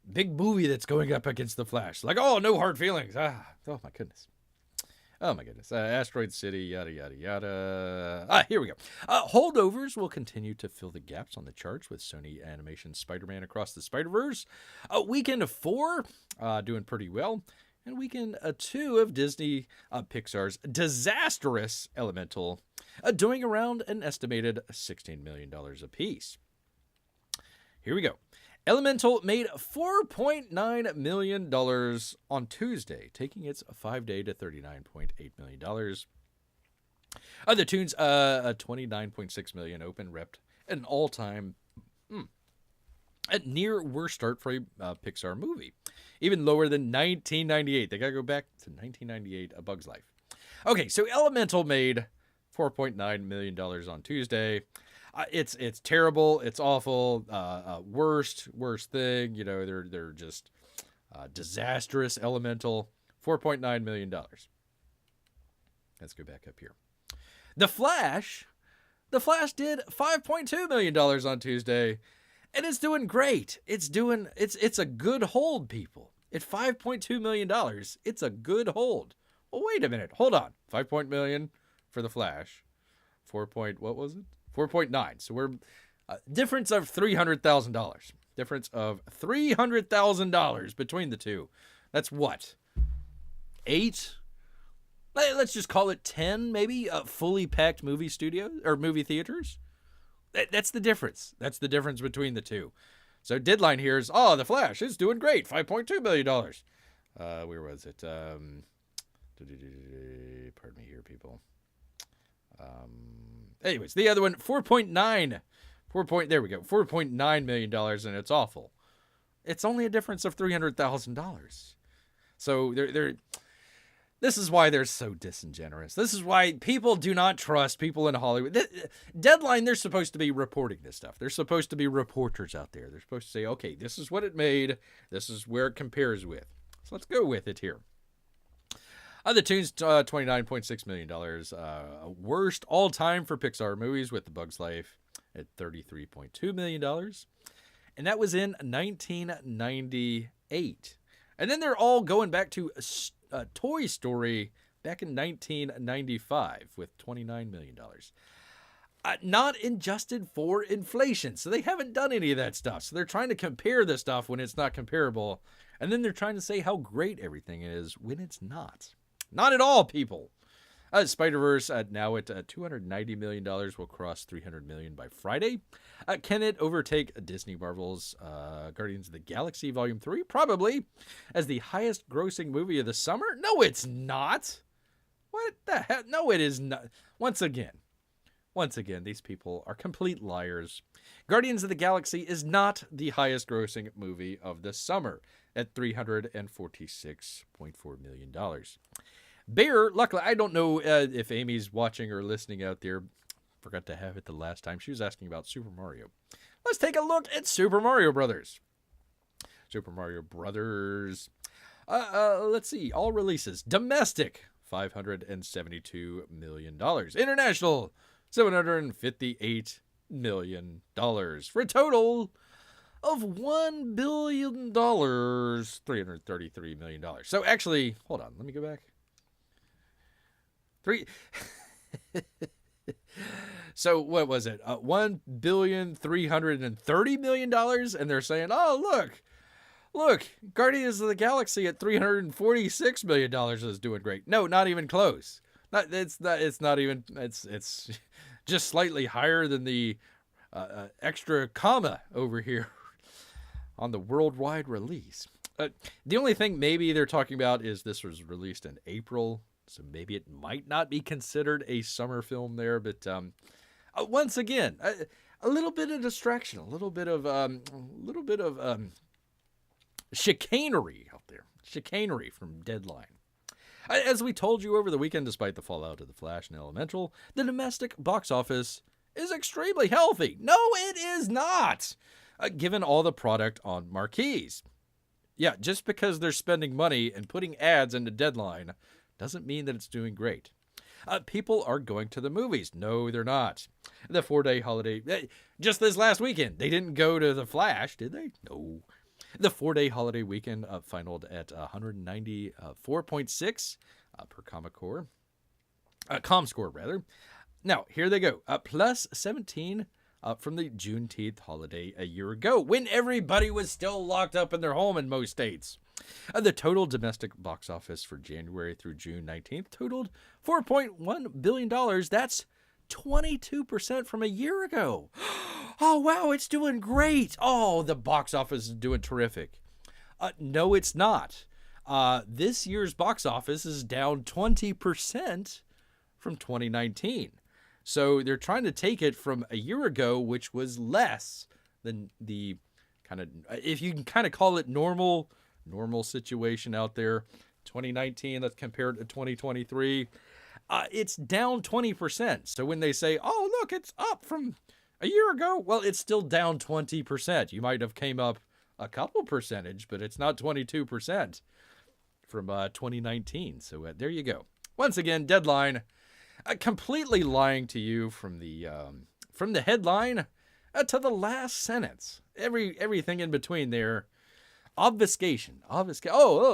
A: big movie that's going up against The Flash. Like, oh, No Hard Feelings. Oh my goodness. Asteroid City, yada, yada, yada. Here we go. Holdovers will continue to fill the gaps on the charts with Sony Animation Spider-Man Across the Spider-Verse. Weekend 4, doing pretty well. And weekend 2 of Disney Pixar's disastrous Elemental, doing around an estimated $16 million apiece. Here we go. Elemental made $4.9 million on Tuesday, taking its 5-day to $39.8 million. The Toons, $29.6 million open, repped an all-time near worst start for a Pixar movie. Even lower than 1998. They got to go back to 1998, A Bug's Life. Okay, so Elemental made $4.9 million on Tuesday. It's terrible. It's awful. Worst thing. You know, they're just disastrous. Elemental. $4.9 million. Let's go back up here. The Flash did $5.2 million on Tuesday, and it's doing great. It's a good hold, people. At $5.2 million, it's a good hold. Well, wait a minute. Hold on. $5 million for The Flash. What was it? 4.9. So we're difference of $300,000. Difference of $300,000 between the two. That's what? 8? Let's just call it 10, maybe, fully packed movie studios or movie theaters. That's the difference. That's the difference between the two. So deadline here is, The Flash is doing great. $5.2 million. Where was it? Pardon me here, people. Anyways, the other one, there we go, $4.9 million, and it's awful. It's only a difference of $300,000. So this is why they're so disingenuous. This is why people do not trust people in Hollywood. Deadline, they're supposed to be reporting this stuff. They're supposed to be reporters out there. They're supposed to say, okay, this is what it made. This is where it compares with. So let's go with it here. The Toons, $29.6 million. Worst all time for Pixar movies, with The Bug's Life at $33.2 million. And that was in 1998. And then they're all going back to Toy Story back in 1995 with $29 million. Not adjusted for inflation. So they haven't done any of that stuff. So they're trying to compare this stuff when it's not comparable. And then they're trying to say how great everything is when it's not. Not at all, people. Spider-Verse, now at $290 million, will cross $300 million by Friday. Can it overtake Disney Marvel's Guardians of the Galaxy Volume 3? Probably. As the highest grossing movie of the summer? No, it's not. What the hell? No, it is not. Once again, these people are complete liars. Guardians of the Galaxy is not the highest grossing movie of the summer at $346.4 million. Bear, luckily, I don't know if Amy's watching or listening out there. Forgot to have it the last time. She was asking about Super Mario. Let's take a look at Super Mario Brothers. Super Mario Brothers. Let's see. All releases. Domestic, $572 million. International, $758 million. For a total of $1 billion, $333 million. So actually, hold on. Let me go back. So what was it? $1,330 million, and they're saying, "Oh, look, Guardians of the Galaxy at $346 million is doing great." No, not even close. It's just slightly higher than the extra comma over here on the worldwide release. The only thing maybe they're talking about is this was released in April. So maybe it might not be considered a summer film there, but once again, a little bit of distraction, a little bit of chicanery out there, chicanery from Deadline. As we told you over the weekend, despite the fallout of The Flash and Elemental, the domestic box office is extremely healthy. No, it is not, given all the product on marquees. Yeah, just because they're spending money and putting ads into Deadline doesn't mean that it's doing great. People are going to the movies. No, they're not. The 4-day holiday, just this last weekend, they didn't go to The Flash, did they? No. The 4-day holiday weekend finaled at 194.6 per ComScore rather. Now, here they go. Plus 17 from the Juneteenth holiday a year ago, when everybody was still locked up in their home in most states. The total domestic box office for January through June 19th totaled $4.1 billion. That's 22% from a year ago. Oh, wow, it's doing great. Oh, the box office is doing terrific. No, it's not. This year's box office is down 20% from 2019. So they're trying to take it from a year ago, which was less than the kind of, if you can kind of call it normal situation out there. 2019, that's compared to 2023. It's down 20%. So when they say, oh, look, it's up from a year ago, well, it's still down 20%. You might have came up a couple percentage, but it's not 22% from 2019. So there you go. Once again, Deadline completely lying to you from the headline to the last sentence. Everything in between there. Obfuscation. Oh,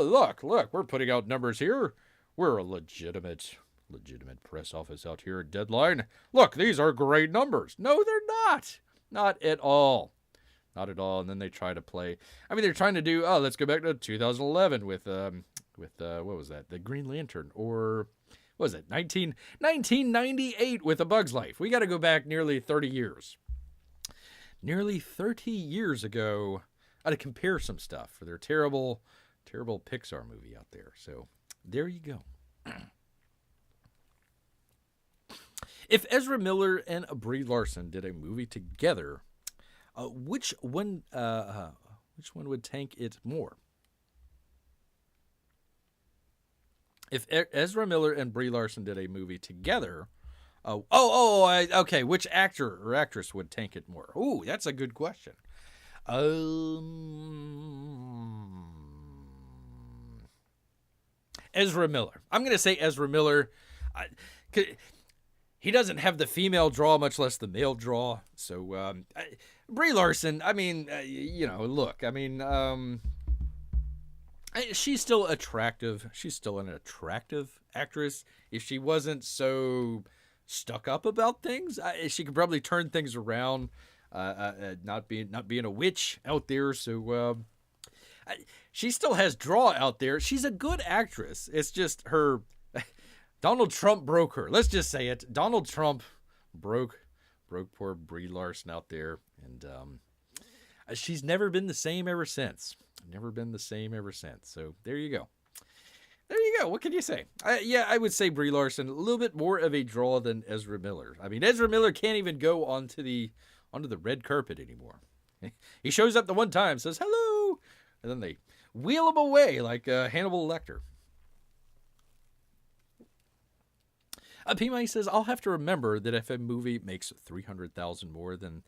A: look, we're putting out numbers here. We're a legitimate press office out here at Deadline. Look, these are great numbers. No, they're not. Not at all. Not at all. And then they try to play. I mean, they're trying to do, let's go back to 2011 with what was that? The Green Lantern, or what was it? 1998 with A Bug's Life. We got to go back nearly 30 years. Nearly 30 years ago to compare some stuff for their terrible Pixar movie out there. So there you go. If Ezra Miller and Brie Larson did a movie together, which one would tank it more? If Ezra Miller and Brie Larson did a movie together, okay, which actor or actress would tank it more? Ooh, that's a good question. Ezra Miller. I'm going to say Ezra Miller. he doesn't have the female draw, much less the male draw. So Brie Larson, I mean, look, I mean, she's still attractive. She's still an attractive actress. If she wasn't so stuck up about things, she could probably turn things around. Not being a witch out there. So she still has draw out there. She's a good actress. It's just her. Donald Trump broke her. Let's just say it. Donald Trump broke poor Brie Larson out there, and she's never been the same ever since. Never been the same ever since. So there you go. There you go. What can you say? Yeah, I would say Brie Larson a little bit more of a draw than Ezra Miller. I mean, Ezra Miller can't even go onto the red carpet anymore. He shows up the one time, says hello, and then they wheel him away like Hannibal Lecter. P. says, I'll have to remember that if a movie makes $300,000 more than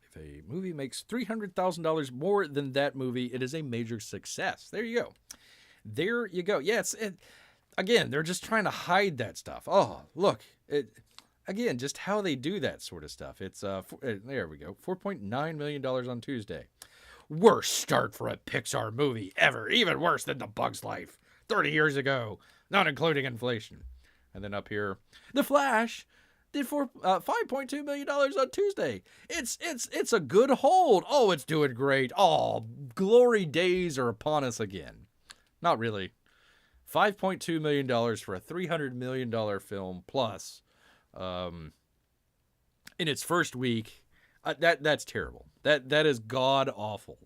A: if a movie makes $300,000 more than that movie, it is a major success. There you go. There you go. Yeah, again, they're just trying to hide that stuff. Oh, look. Again, just how they do that sort of stuff. It's there we go. $4.9 million on Tuesday. Worst start for a Pixar movie ever. Even worse than The Bug's Life 30 years ago, not including inflation. And then up here, The Flash did $5.2 million on Tuesday. It's a good hold. Oh, it's doing great. Oh, glory days are upon us again. Not really. $5.2 million for a $300 million film plus. In its first week, that's terrible. That is god awful.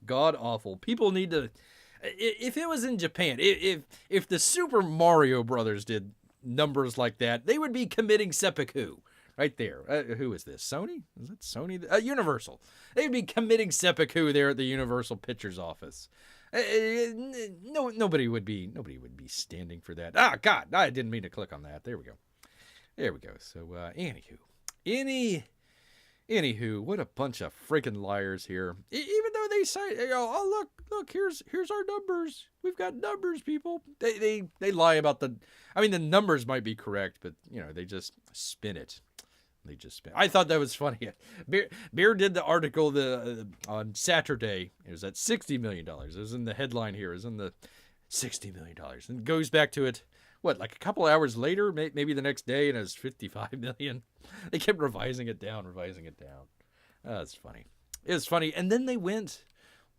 A: God awful. People need to. If it was in Japan, if the Super Mario Brothers did numbers like that, they would be committing seppuku right there. Who is this? Sony? Is it Sony? Universal. They'd be committing seppuku there at the Universal Pictures office. Nobody would be standing for that. Ah, God, I didn't mean to click on that. There we go. So, anywho, what a bunch of freaking liars here. Even though they say, oh, look, here's our numbers. We've got numbers, people. They lie about the numbers might be correct, but, they just spin it. I thought that was funny. Bear did the article on Saturday. It was at $60 million. It was in the headline here. It was in the $60 million. And it goes back to it. What, like a couple hours later, maybe the next day, and it was $55 million. They kept revising it down. That's funny. It was funny. And then they went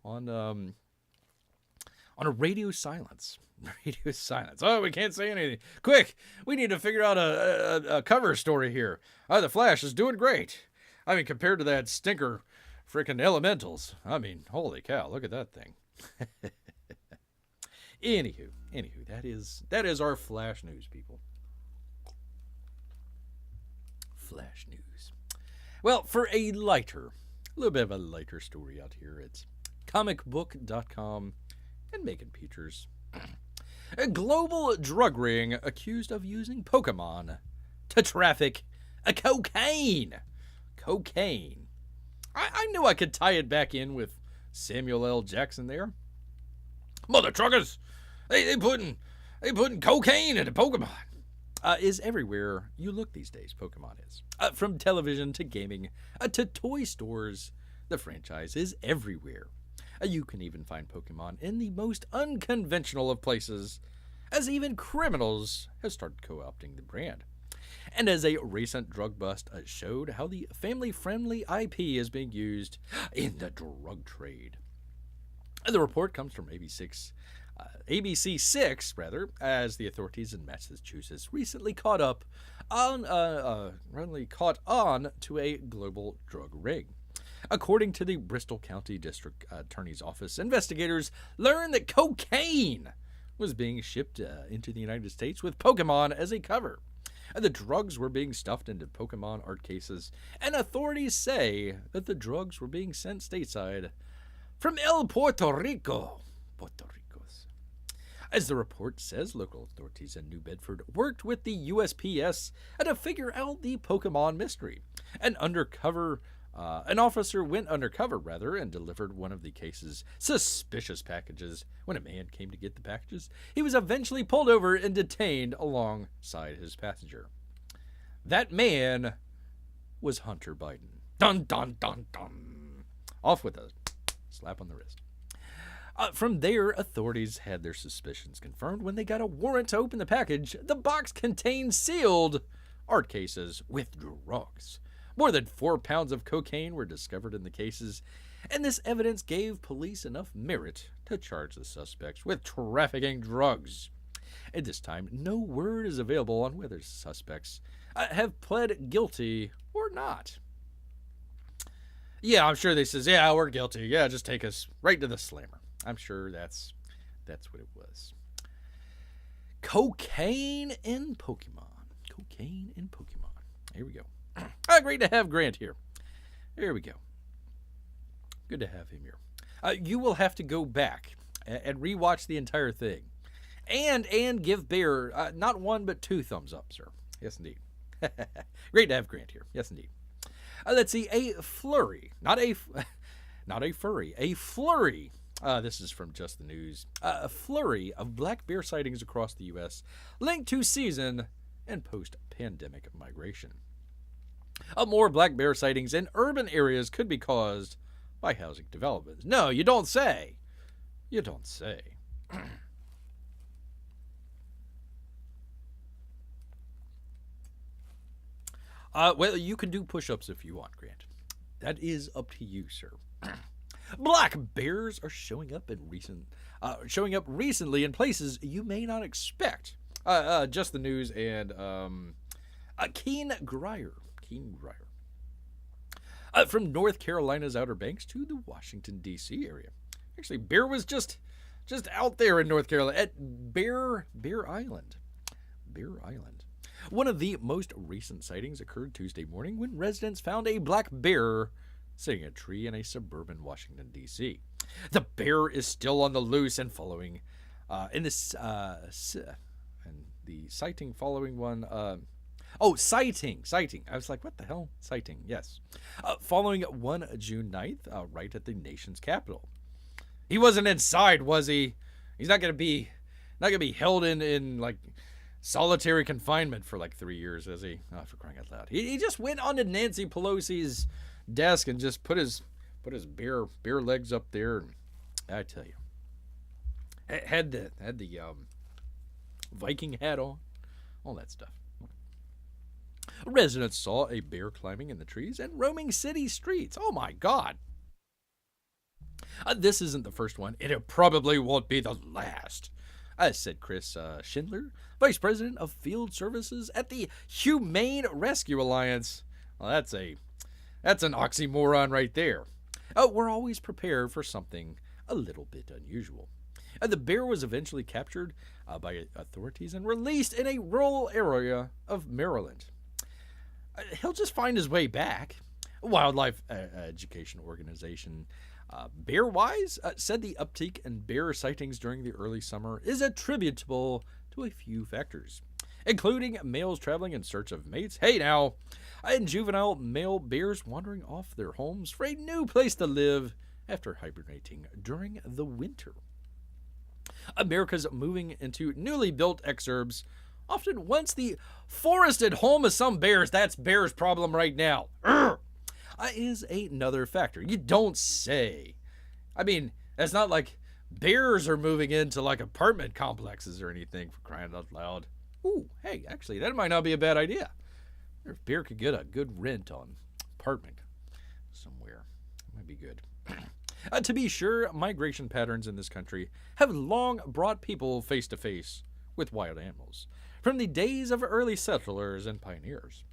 A: on a radio silence. Radio silence. Oh, we can't say anything. Quick, we need to figure out a cover story here. The Flash is doing great. I mean, compared to that stinker freaking Elementals. I mean, holy cow, look at that thing. Anywho, that is our Flash news, people. Flash news. Well, for a little bit of a lighter story out here, it's comicbook.com and Megan Peters. A global drug ring accused of using Pokemon to traffic cocaine. Cocaine. I knew I could tie it back in with Samuel L. Jackson there. Mother truckers, they putting cocaine into Pokemon. Is everywhere you look these days. Pokemon is. From television to gaming to toy stores, the franchise is everywhere. You can even find Pokemon in the most unconventional of places, as even criminals have started co-opting the brand. And as a recent drug bust showed how the family-friendly IP is being used in the drug trade. The report comes from ABC6, as the authorities in Massachusetts recently caught on to a global drug ring. According to the Bristol County District Attorney's Office, investigators learned that cocaine was being shipped into the United States with Pokemon as a cover. The drugs were being stuffed into Pokemon art cases, and authorities say that the drugs were being sent stateside from Puerto Rico. As the report says, local authorities in New Bedford worked with the USPS to figure out the Pokemon mystery. An undercover An officer went undercover, and delivered one of the case's suspicious packages. When a man came to get the packages, he was eventually pulled over and detained alongside his passenger. That man was Hunter Biden. Dun, dun, dun, dun. Off with a slap on the wrist. From there, authorities had their suspicions confirmed when they got a warrant to open the package. The box contained sealed art cases with drugs. More than 4 pounds of cocaine were discovered in the cases, and this evidence gave police enough merit to charge the suspects with trafficking drugs. At this time, no word is available on whether suspects have pled guilty or not. Yeah, I'm sure they says, yeah, we're guilty. Yeah, just take us right to the slammer. I'm sure that's what it was. Cocaine in Pokemon. Cocaine in Pokemon. Here we go. Great to have Grant here. There we go. Good to have him here. You will have to go back and rewatch the entire thing. And give Bear not 1 but 2 thumbs up, sir. Yes, indeed. Great to have Grant here. Yes, indeed. Let's see. A flurry. Not a furry. A flurry. This is from Just the News. A flurry of black bear sightings across the U.S. linked to season and post-pandemic migration. More black bear sightings in urban areas could be caused by housing developments. No, you don't say. You don't say. Well, you can do push-ups if you want, Grant. That is up to you, sir. Black bears are showing up recently in places you may not expect. Just the News and Keen Grier. From North Carolina's Outer Banks to the Washington, D.C. area. Actually, bear was just out there in North Carolina at Bear Island. Bear Island. One of the most recent sightings occurred Tuesday morning when residents found a black bear sitting in a tree in a suburban Washington, D.C. The bear is still on the loose and following and the sighting following one. Sighting. I was like, what the hell? Sighting, yes. Following one June 9th, right at the nation's capital. He wasn't inside, was he? He's not gonna be held in like solitary confinement for like 3 years, is he? Oh, for crying out loud. He just went onto Nancy Pelosi's desk and just put his bare legs up there, and I tell you, had the Viking hat on, all that stuff. Residents saw a bear climbing in the trees and roaming city streets. Oh my God. This isn't the first one, and it probably won't be the last, said Chris Schindler, Vice President of Field Services at the Humane Rescue Alliance. Well, that's an oxymoron right there. We're always prepared for something a little bit unusual. The bear was eventually captured by authorities and released in a rural area of Maryland. He'll just find his way back. Wildlife education organization Bearwise said the uptick in bear sightings during the early summer is attributable to a few factors, including males traveling in search of mates. Hey now, and juvenile male bears wandering off their homes for a new place to live after hibernating during the winter. America's moving into newly built exurbs, often once the forested home of some bears. That's bears' problem right now. Is another factor. You don't say. I mean, it's not like bears are moving into like apartment complexes or anything, for crying out loud. Ooh, hey, actually, that might not be a bad idea. If bear could get a good rent on apartment somewhere, it might be good. To be sure, migration patterns in this country have long brought people face to face with wild animals, from the days of early settlers and pioneers.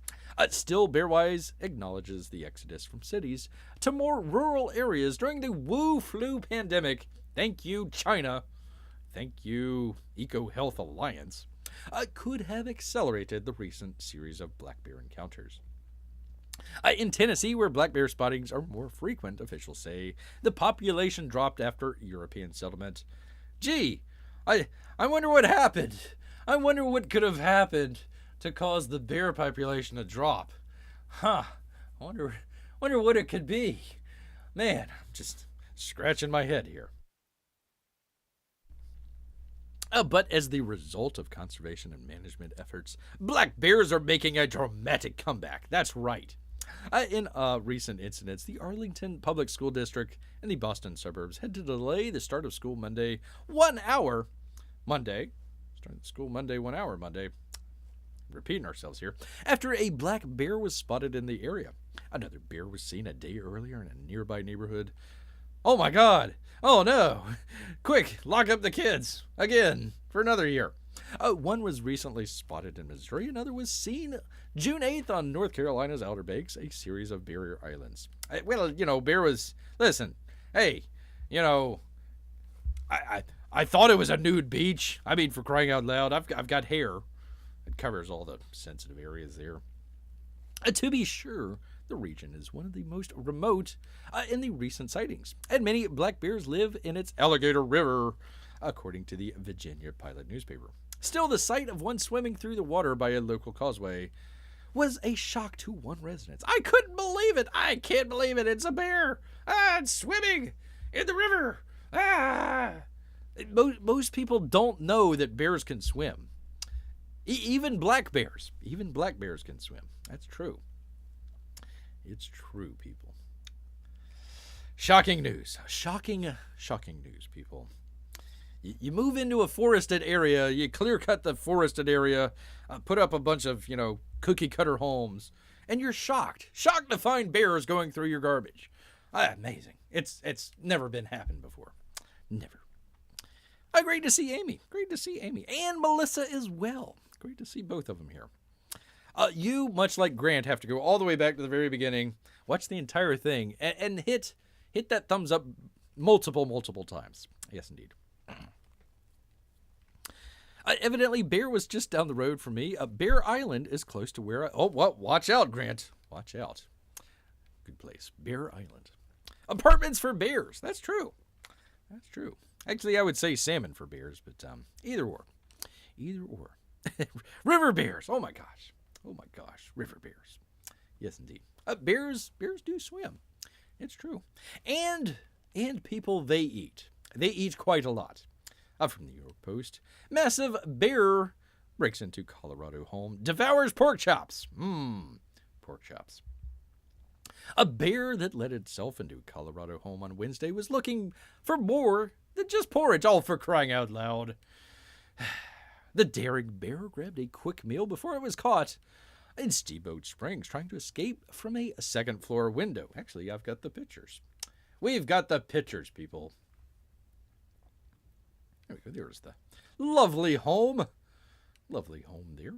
A: Still, Bearwise acknowledges the exodus from cities to more rural areas during the Wu flu pandemic. Thank you, China. Thank you, Eco Health Alliance. Could have accelerated the recent series of black bear encounters. In Tennessee, where black bear spottings are more frequent, officials say the population dropped after European settlement. Gee, I wonder what happened. I wonder what could have happened to cause the bear population to drop. I wonder Wonder what it could be. Man, I'm just scratching my head here. But as the result of conservation and management efforts, black bears are making a dramatic comeback. That's right. In recent incidents, the Arlington Public School District and the Boston suburbs had to delay the start of school Monday 1 hour. Starting school Monday 1 hour Monday. Repeating ourselves here. After a black bear was spotted in the area. Another bear was seen a day earlier in a nearby neighborhood. Oh my God! Oh no! Quick, lock up the kids again for another year. One was recently spotted in Missouri. Another was seen June 8th on North Carolina's Outer Banks, a series of barrier islands. Bear was... Listen, hey, I thought it was a nude beach. I mean, for crying out loud, I've got hair. It covers all the sensitive areas there. To be sure, the region is one of the most remote in the recent sightings, and many black bears live in its Alligator River, according to the Virginia Pilot newspaper. Still, the sight of one swimming through the water by a local causeway was a shock to one resident. I couldn't believe it. I can't believe it. It's a bear. It's swimming in the river. Most people don't know that bears can swim. Even black bears. Even black bears can swim. That's true. It's true, people. Shocking news. Shocking news, people. You move into a forested area, you clear cut the forested area, put up a bunch of, cookie cutter homes, and you're shocked. Shocked to find bears going through your garbage. Amazing. It's never been happened before. Never. Great to see Amy. Great to see Amy. And Melissa as well. Great to see both of them here. You, much like Grant, have to go all the way back to the very beginning, watch the entire thing, and hit that thumbs up multiple times. Yes, indeed. Evidently, Bear was just down the road from me. Bear Island is close to where watch out, Grant. Watch out. Good place. Bear Island. Apartments for bears. That's true. That's true. Actually, I would say salmon for bears, but either or. Either or. River bears. Oh, my gosh. Oh, my gosh. River bears. Yes, indeed. Bears do swim. It's true. And people, they eat. They eat quite a lot. From the New York Post, massive bear breaks into Colorado home, devours pork chops. Pork chops. A bear that let itself into Colorado home on Wednesday was looking for more than just porridge, all for crying out loud. The daring bear grabbed a quick meal before it was caught in Steamboat Springs, trying to escape from a second-floor window. Actually, I've got the pictures. We've got the pictures, people. There we go. There's the lovely home. Lovely home there.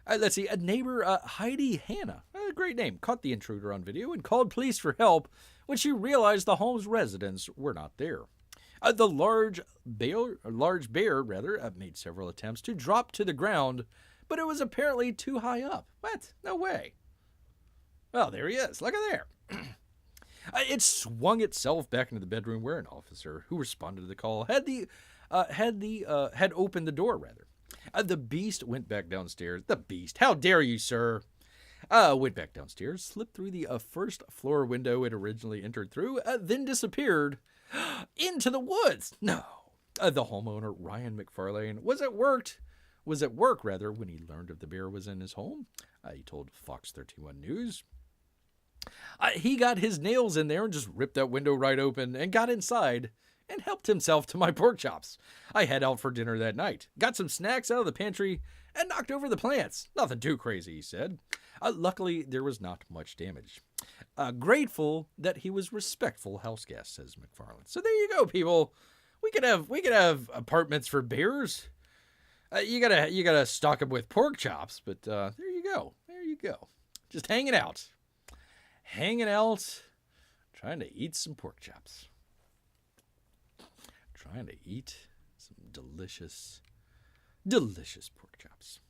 A: Let's see. A neighbor, Heidi Hanna, a great name, caught the intruder on video and called police for help when she realized the home's residents were not there. The large bear made several attempts to drop to the ground, but it was apparently too high up. What? No way. Well, there he is. Look at there. It swung itself back into the bedroom where an officer who responded to the call had opened the door, rather. The beast went back downstairs. The beast. How dare you, sir? Went back downstairs, slipped through the first floor window it originally entered through, then disappeared into the woods. No. The homeowner, Ryan McFarlane, was at work when he learned of the bear was in his home. He told Fox 31 News. He got his nails in there and just ripped that window right open and got inside and helped himself to my pork chops. I had out for dinner that night, got some snacks out of the pantry, and knocked over the plants. Nothing too crazy, he said. Luckily, there was not much damage. Grateful that he was respectful house guest, says McFarland. So there you go, people. We could have apartments for bears. You gotta stock them with pork chops, but there you go. There you go. Just hanging out, trying to eat some pork chops. Trying to eat some delicious pork chops.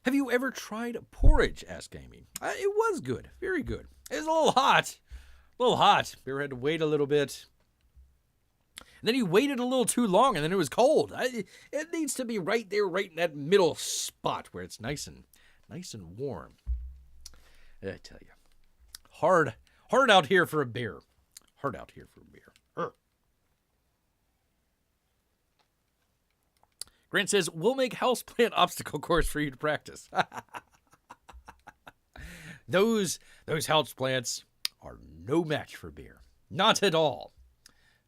A: Have you ever tried porridge? Asked Amy. It was good. Very good. It was a little hot. Bear had to wait a little bit. And then he waited a little too long, and then it was cold. It needs to be right there, right in that middle spot where it's nice and warm. I tell you, hard out here for a bear. Hard out here for a bear. Grant says, we'll make houseplant obstacle course for you to practice. Those houseplants are no match for beer. Not at all.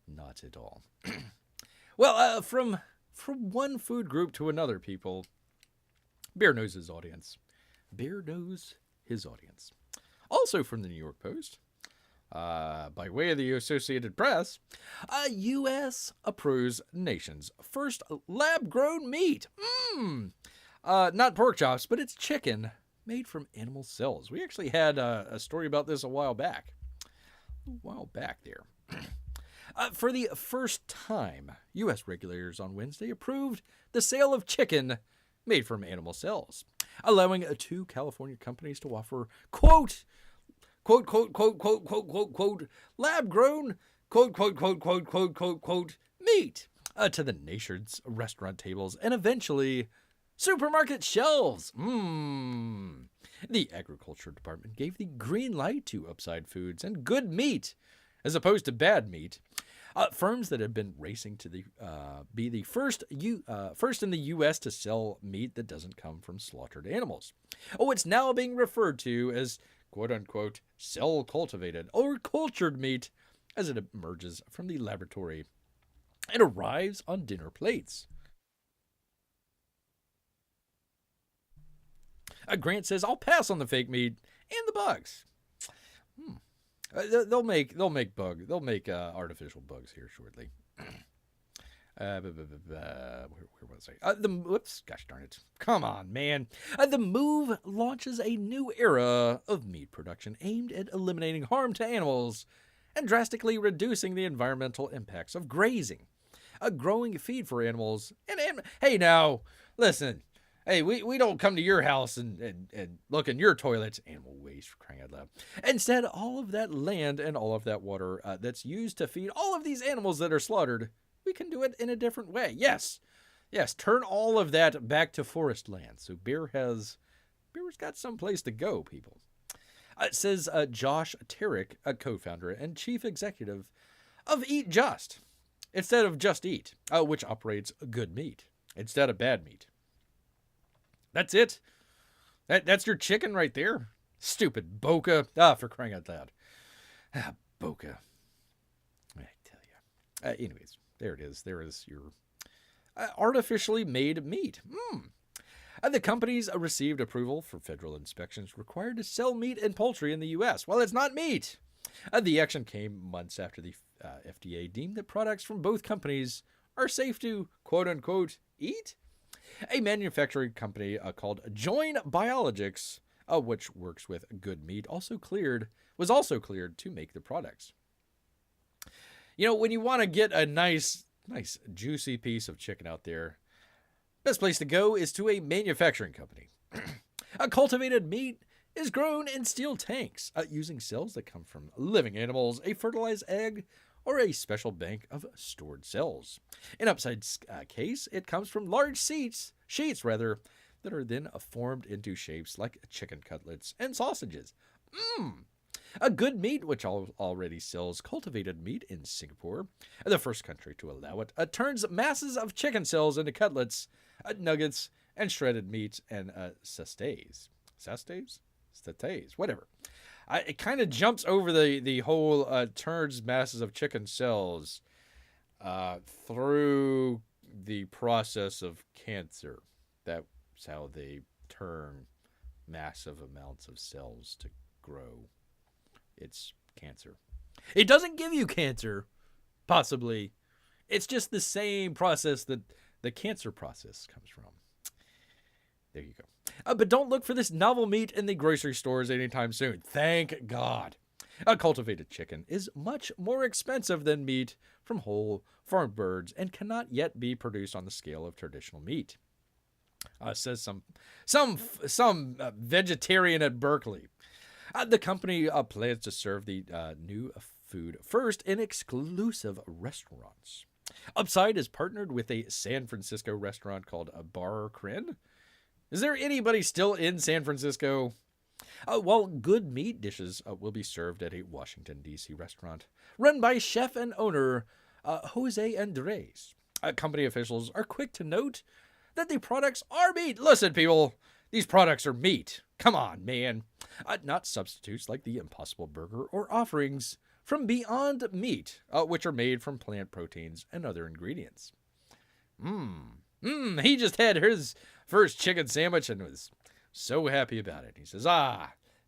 A: Not at all. Well, from one food group to another, people, beer knows his audience. Beer knows his audience. Also from the New York Post, by way of the Associated Press, U.S. approves nation's first lab-grown meat. Not pork chops, but it's chicken made from animal cells. We actually had a story about this a while back. There. For the first time, U.S. regulators on Wednesday approved the sale of chicken made from animal cells, allowing 2 California companies to offer, quote, lab-grown, meat to the nation's restaurant tables and eventually supermarket shelves. The Agriculture Department gave the green light to Upside Foods and Good Meat, as opposed to bad meat. Firms that have been racing to be the first in the U.S. to sell meat that doesn't come from slaughtered animals. It's now being referred to as quote-unquote cell-cultivated or cultured meat as it emerges from the laboratory and arrives on dinner plates. Grant says, I'll pass on the fake meat and the bugs. They'll make artificial bugs here shortly. Where was I? Whoops, gosh darn it. Come on, man. The move launches a new era of meat production aimed at eliminating harm to animals and drastically reducing the environmental impacts of grazing. Growing feed for animals. And hey, now, listen. Hey, we don't come to your house and look in your toilets. Animal waste, for crying out loud. Instead, all of that land and all of that water that's used to feed all of these animals that are slaughtered, we can do it in a different way. Yes, turn all of that back to forest land. So beer's got some place to go, people. It says Josh Tarek, a co-founder and chief executive of Eat Just, instead of Just Eat, which operates Good Meat instead of bad meat. That's it. That's your chicken right there. Stupid Boca. For crying out loud. Boca. I tell you. Anyways, there it is. There is your artificially made meat. The companies received approval for federal inspections required to sell meat and poultry in the U.S. Well, it's not meat. The action came months after the FDA deemed that products from both companies are safe to, quote-unquote, eat. A manufacturing company called Join Biologics, which works with Good Meat, was also cleared to make the products. You know, when you want to get a nice juicy piece of chicken out there, best place to go is to a manufacturing company. Cultivated meat is grown in steel tanks using cells that come from living animals, a fertilized egg, or a special bank of stored cells. In Upside's case, it comes from large sheets that are then formed into shapes like chicken cutlets and sausages. A Good Meat, which already sells cultivated meat in Singapore, the first country to allow it, turns masses of chicken cells into cutlets, nuggets, and shredded meat and sastés, whatever. It kind of jumps over the whole turns masses of chicken cells through the process of cancer. That's how they turn massive amounts of cells to grow. It's cancer. It doesn't give you cancer, possibly. It's just the same process that the cancer process comes from. There you go. But don't look for this novel meat in the grocery stores anytime soon. Thank God. Cultivated chicken is much more expensive than meat from whole farm birds and cannot yet be produced on the scale of traditional meat. Says some vegetarian at Berkeley. The company plans to serve the new food first in exclusive restaurants. Upside is partnered with a San Francisco restaurant called Bar Crin. Is there anybody still in San Francisco? While good meat dishes will be served at a Washington, D.C. restaurant run by chef and owner Jose Andres. Company officials are quick to note that the products are meat. Listen, people, these products are meat. Come on, man. Not substitutes like the Impossible Burger or offerings from Beyond Meat, which are made from plant proteins and other ingredients. He just had his first chicken sandwich and was so happy about it. He says,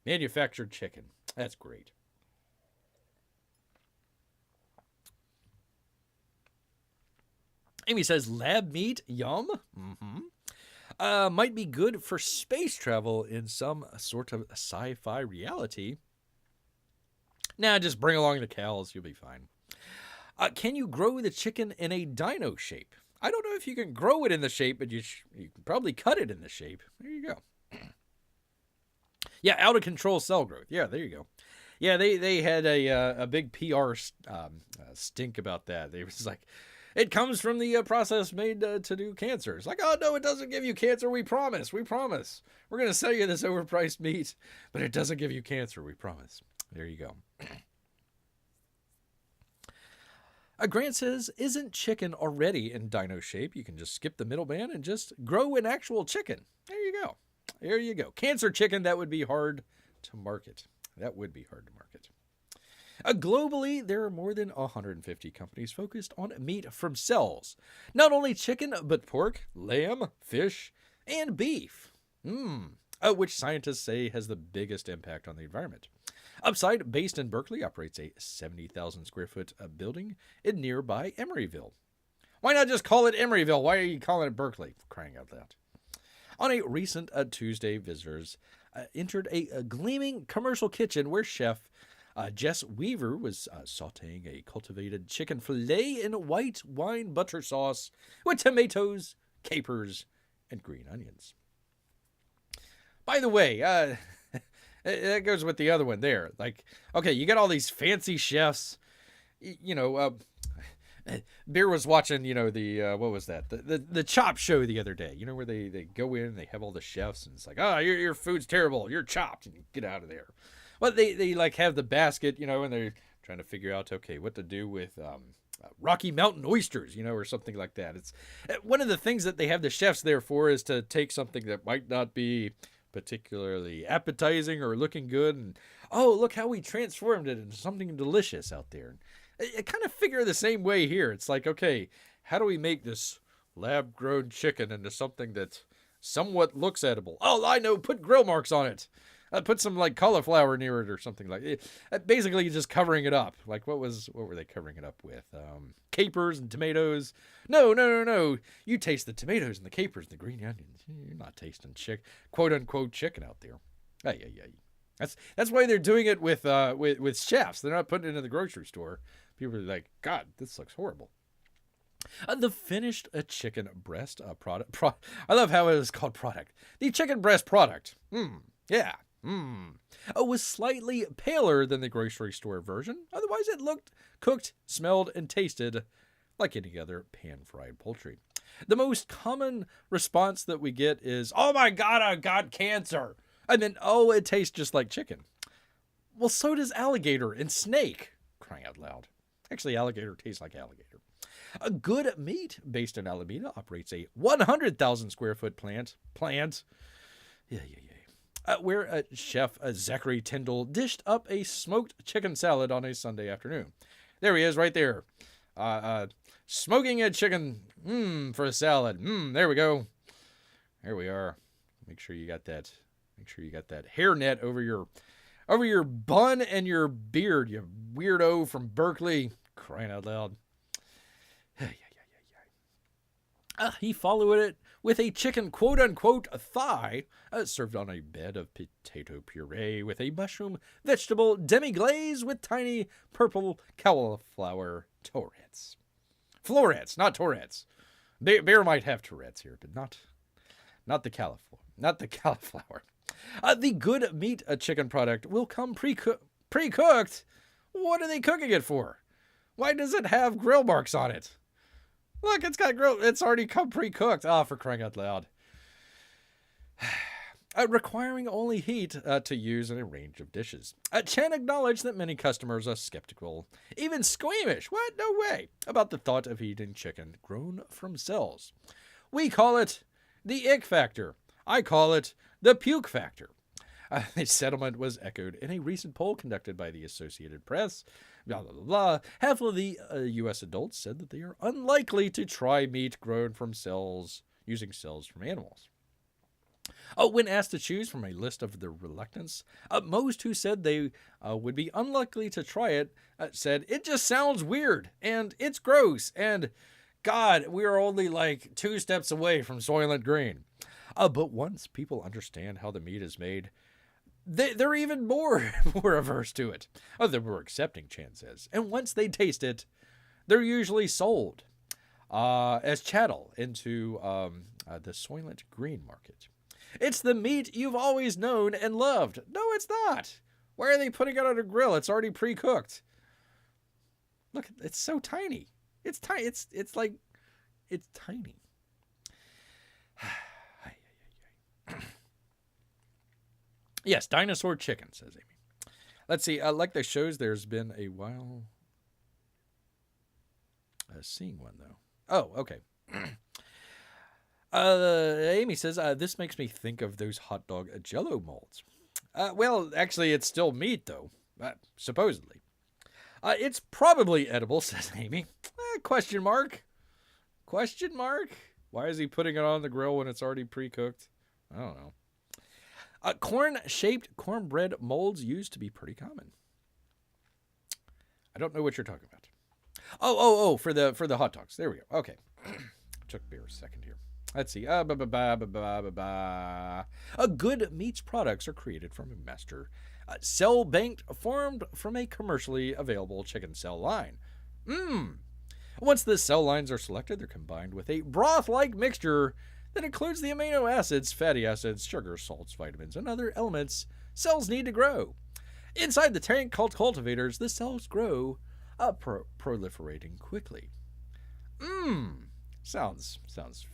A: manufactured chicken. That's great. Amy says, lab meat, yum. Might be good for space travel in some sort of sci-fi reality. Nah, just bring along the cows. You'll be fine. Can you grow the chicken in a dino shape? I don't know if you can grow it in the shape, but you can probably cut it in the shape. There you go. Yeah, out of control cell growth. Yeah, there you go. Yeah, they had a big PR stink about that. They was like, it comes from the process made to do cancer. It's like, oh, no, it doesn't give you cancer. We promise. We promise. We're going to sell you this overpriced meat, but it doesn't give you cancer. We promise. There you go. Grant says, isn't chicken already in dino shape? You can just skip the middleman and just grow an actual chicken. There you go. There you go. Cancer chicken, that would be hard to market. That would be hard to market. Globally, there are more than 150 companies focused on meat from cells. Not only chicken, but pork, lamb, fish, and beef. Which scientists say has the biggest impact on the environment. Upside, based in Berkeley, operates a 70,000 square foot building in nearby Emeryville. Why not just call it Emeryville? Why are you calling it Berkeley? For crying out loud. On a recent Tuesday, visitors entered a gleaming commercial kitchen where chef Jess Weaver was sauteing a cultivated chicken fillet in white wine butter sauce with tomatoes, capers, and green onions. By the way, that goes with the other one there. Like, okay, you got all these fancy chefs. Beer was watching, the, what was that? The Chop show the other day, where they go in and they have all the chefs and it's like, your food's terrible. You're chopped and get out of there. Well, they like have the basket, and they're trying to figure out, okay, what to do with Rocky Mountain oysters, or something like that. It's one of the things that they have the chefs there for is to take something that might not be particularly appetizing or looking good, and look how we transformed it into something delicious out there. I kind of figure the same way here. It's like, okay, how do we make this lab-grown chicken into something that somewhat looks edible? Oh, I know, put grill marks on it. Put some like cauliflower near it or something like it. Basically, just covering it up. Like what were they covering it up with? Capers and tomatoes. No. You taste the tomatoes and the capers and the green onions. You're not tasting quote unquote chicken out there. Yeah. That's why they're doing it with chefs. They're not putting it in the grocery store. People are like, God, this looks horrible. The finished chicken breast product. I love how it is called product. The chicken breast product. Yeah. Was slightly paler than the grocery store version. Otherwise, it looked, cooked, smelled, and tasted like any other pan-fried poultry. The most common response that we get is, oh my God, I got cancer. And then, it tastes just like chicken. Well, so does alligator and snake. Crying out loud. Actually, alligator tastes like alligator. A Good Meat, based in Alameda, operates a 100,000 square foot plant. Yeah. Where Chef Zachary Tyndall dished up a smoked chicken salad on a Sunday afternoon. There he is right there. Smoking a chicken for a salad. There we go. There we are. Make sure you got that hairnet over your bun and your beard, you weirdo from Berkeley. Crying out loud. He followed it with a chicken quote-unquote thigh served on a bed of potato puree with a mushroom vegetable demi-glaze with tiny purple cauliflower Tourette's. Florets, not Tourette's. Bear might have Tourette's here, but not the cauliflower. Not the cauliflower. The Good Meat chicken product will come pre-cooked. What are they cooking it for? Why does it have grill marks on it? Look, it's got grill. It's already come pre-cooked. For crying out loud. requiring only heat to use in a range of dishes. Chen acknowledged that many customers are skeptical, even squeamish, what? No way, about the thought of eating chicken grown from cells. We call it the ick factor. I call it the puke factor. The settlement was echoed in a recent poll conducted by the Associated Press. Blah, blah, blah, blah. Half of the U.S. adults said that they are unlikely to try meat grown from cells, using cells from animals. When asked to choose from a list of their reluctance, most who said they would be unlikely to try it said, it just sounds weird, and it's gross, and God, we are only like 2 steps away from Soylent Green. But once people understand how the meat is made, they're even more averse to it. They're more accepting, Chan says. And once they taste it, they're usually sold as chattel into the Soylent Green market. It's the meat you've always known and loved. No, it's not. Why are they putting it on a grill? It's already pre-cooked. Look, it's so tiny. It's tiny. It's tiny. Yes, dinosaur chicken, says Amy. Let's see. Like the shows, there's been a while seeing one, though. Oh, okay. Amy says, this makes me think of those hot dog Jell-O molds. Well, actually, it's still meat, though, supposedly. It's probably edible, says Amy. Question mark? Question mark? Why is he putting it on the grill when it's already pre-cooked? I don't know. Corn-shaped cornbread molds used to be pretty common. I don't know what you're talking about. Oh, for the hot dogs. There we go. Okay. Took Bear a second here. Let's see. Good meats products are created from a master cell bank formed from a commercially available chicken cell line. Once the cell lines are selected, they're combined with a broth-like mixture that includes the amino acids, fatty acids, sugar, salts, vitamins, and other elements cells need to grow. Inside the tank called cultivators, the cells grow, proliferating quickly. Sounds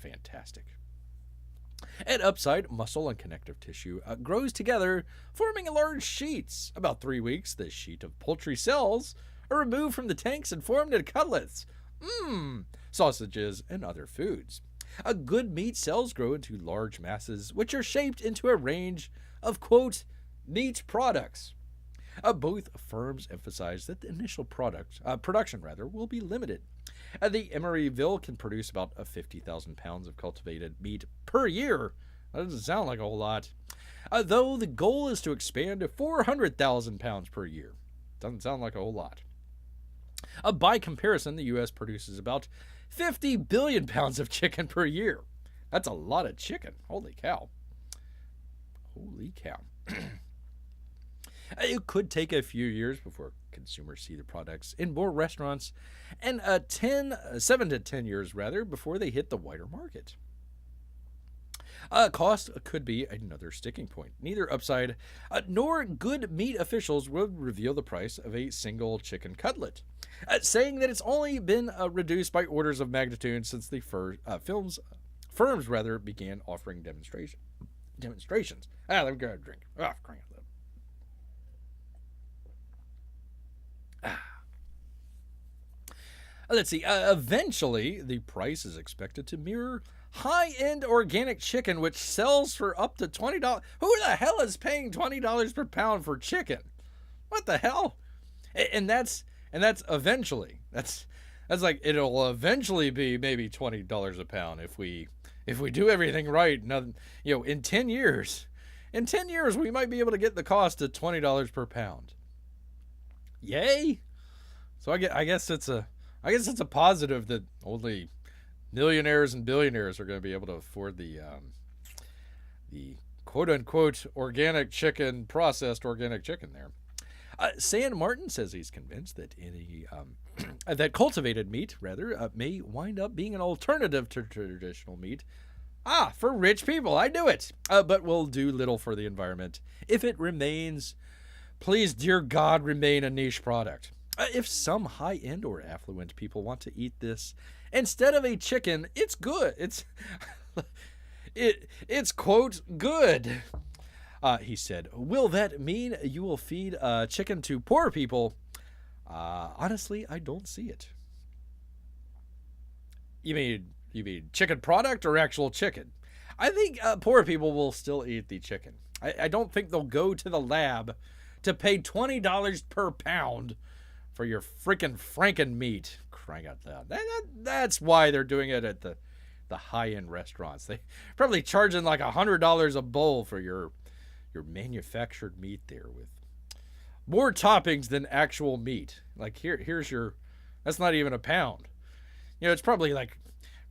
A: fantastic. At upside, muscle and connective tissue grows together, forming large sheets. About 3 weeks, the sheet of poultry cells are removed from the tanks and formed into cutlets, sausages, and other foods. Good meat cells grow into large masses, which are shaped into a range of, quote, meat products. Both firms emphasize that the initial production will be limited. The Emeryville can produce about 50,000 pounds of cultivated meat per year. That doesn't sound like a whole lot. Though the goal is to expand to 400,000 pounds per year. Doesn't sound like a whole lot. By comparison, the U.S. produces about 50 billion pounds of chicken per year. That's a lot of chicken. Holy cow. Holy cow. It could take a few years before consumers see the products in more restaurants, and 7 to 10 years before they hit the wider market. Cost could be another sticking point. Neither upside nor good meat officials would reveal the price of a single chicken cutlet, saying that it's only been reduced by orders of magnitude since the firms began offering demonstrations. Let me grab a drink. Crying out loud. Let's see. Eventually, the price is expected to mirror high-end organic chicken, which sells for up to $20. Who the hell is paying $20 per pound for chicken? What the hell? And that's eventually. That's like it'll eventually be maybe $20 a pound if we do everything right. In 10 years, we might be able to get the cost to $20 per pound. Yay! So I guess it's a positive that only millionaires and billionaires are going to be able to afford the quote unquote processed organic chicken there. San Martin says he's convinced that that cultivated meat may wind up being an alternative to traditional meat. For rich people, I knew it. But will do little for the environment if it remains. Please, dear God, remain a niche product. If some high-end or affluent people want to eat this instead of a chicken, it's good. It's quote good. He said, will that mean you will feed chicken to poor people? Honestly, I don't see it. You mean chicken product or actual chicken? I think poor people will still eat the chicken. I don't think they'll go to the lab to pay $20 per pound for your freaking Franken meat. Crying out loud. That's why they're doing it at the high-end restaurants. They probably charging like $100 a bowl for your manufactured meat there with more toppings than actual meat. Like here's your, that's not even a pound. You know, it's probably like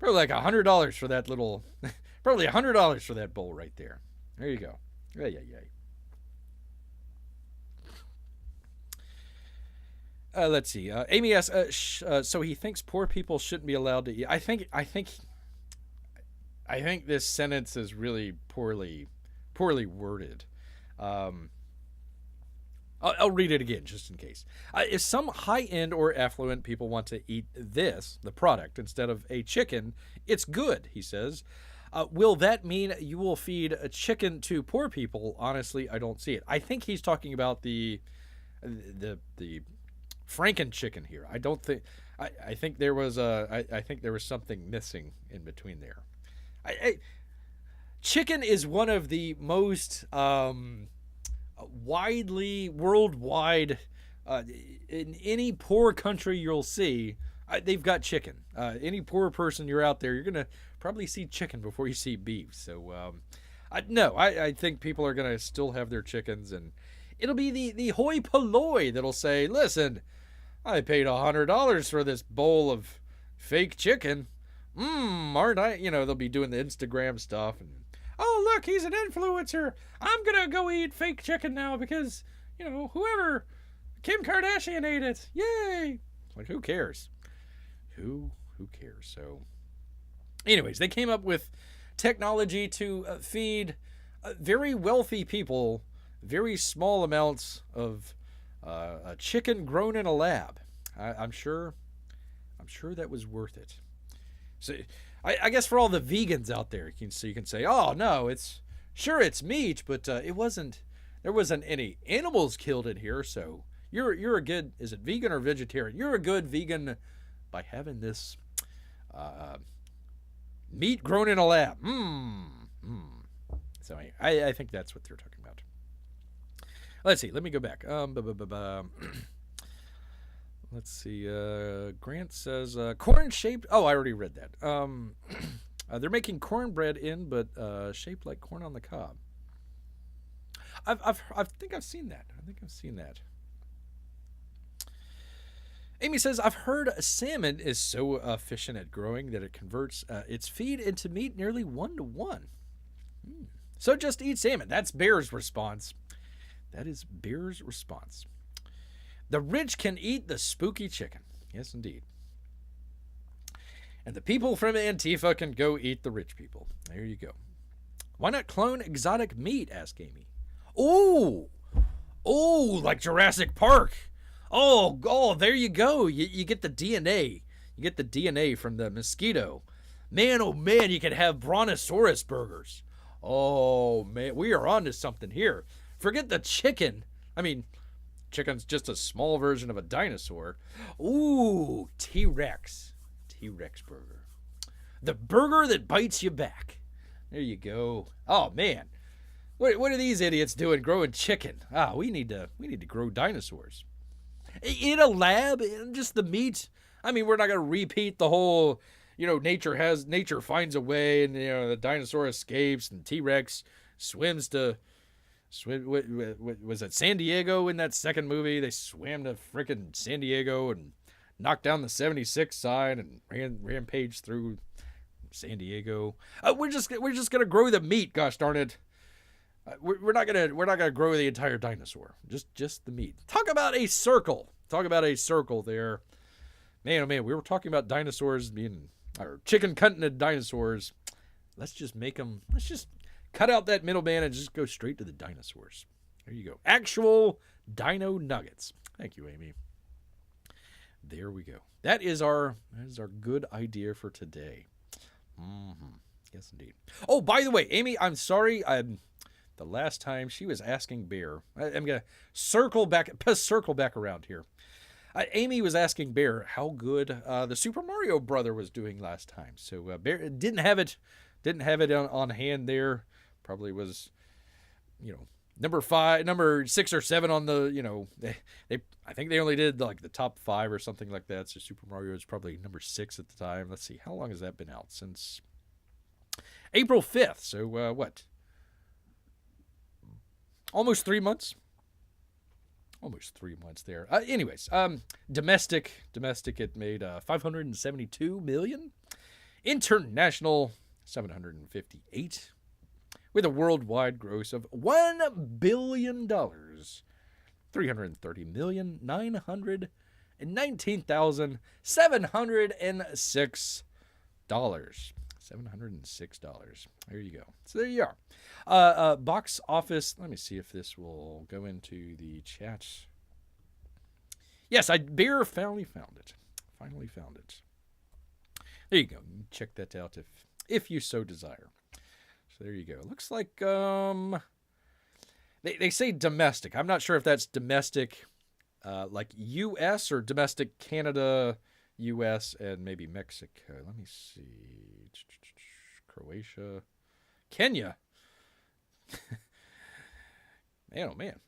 A: $100 for that little, probably $100 for that bowl right there. There you go. Yeah. Let's see. Amy asks, so he thinks poor people shouldn't be allowed to eat. I think this sentence is really poorly worded. I'll read it again just in case. If some high-end or affluent people want to eat this, the product, instead of a chicken, it's good, he says. Will that mean you will feed a chicken to poor people? Honestly, I don't see it. I think he's talking about the Franken chicken here. I don't think. I think there was I think there was something missing in between there. Chicken is one of the most worldwide, in any poor country you'll see, they've got chicken. Any poor person you're out there, you're gonna probably see chicken before you see beef. So I think people are gonna still have their chickens, and it'll be the hoi polloi that'll say, listen, I paid $100 for this bowl of fake chicken. Aren't I? You know, they'll be doing the Instagram stuff, and oh, look, he's an influencer. I'm going to go eat fake chicken now because, you know, whoever, Kim Kardashian ate it. Yay. Like, who cares? Who cares? So, anyways, they came up with technology to feed very wealthy people very small amounts of chicken grown in a lab. I'm sure that was worth it. So I guess for all the vegans out there, you can say, oh no, it's meat, but there wasn't any animals killed in here, so you're a good, is it vegan or vegetarian? You're a good vegan by having this meat grown in a lab. So I think that's what they're talking about. Let's see. Let me go back. Let's see. Grant says corn-shaped. Oh, I already read that. They're making cornbread but shaped like corn on the cob. I think I've seen that. Amy says, I've heard salmon is so efficient at growing that it converts its feed into meat nearly 1-to-1. So just eat salmon. That's Bear's response. That is Bear's response. The rich can eat the spooky chicken. Yes, indeed. And the people from Antifa can go eat the rich people. There you go. Why not clone exotic meat? Asked Amy. Oh, like Jurassic Park. Oh, there you go. You get the DNA. You get the DNA from the mosquito. Man, oh man, you could have brontosaurus burgers. Oh man, we are on to something here. Forget the chicken. I mean, chicken's just a small version of a dinosaur. Ooh, T-Rex. T-Rex burger. The burger that bites you back. There you go. Oh man. What are these idiots doing growing chicken? We need to grow dinosaurs. In a lab, just the meat. I mean, we're not going to repeat the whole, nature finds a way, and the dinosaur escapes and T-Rex swims to was it San Diego in that second movie? They swam to frickin' San Diego and knocked down the 76 sign and rampaged through San Diego. We're just gonna grow the meat. Gosh darn it! We're not gonna grow the entire dinosaur. Just the meat. Talk about a circle. There. Man, oh man, we were talking about dinosaurs or chicken cutting dinosaurs. Let's just cut out that middleman and just go straight to the dinosaurs. There you go. Actual dino nuggets. Thank you, Amy. There we go. That is our good idea for today. Yes, indeed. Oh, by the way, Amy, I'm sorry. The the last time she was asking Bear. I'm gonna circle back around here. Amy was asking Bear how good the Super Mario Brother was doing last time. So Bear didn't have it on hand there. Probably was, number 6 or 7 on the, I think they only did like the top 5 or something like that. So Super Mario is probably number 6 at the time. Let's see, how long has that been out? Since April 5th. So what? Almost 3 months. Almost 3 months there. Anyways, domestic, it made $572 million. International, $758, with a worldwide gross of $1 billion, $330,919,706. $706. There you go. So there you are. Box office. Let me see if this will go into the chat. Yes, Bear finally found it. There you go. Check that out if you so desire. So there you go. Looks like they say domestic. I'm not sure if that's domestic like U.S. or domestic Canada, U.S., and maybe Mexico. Let me see. Croatia. Kenya. Man, oh man.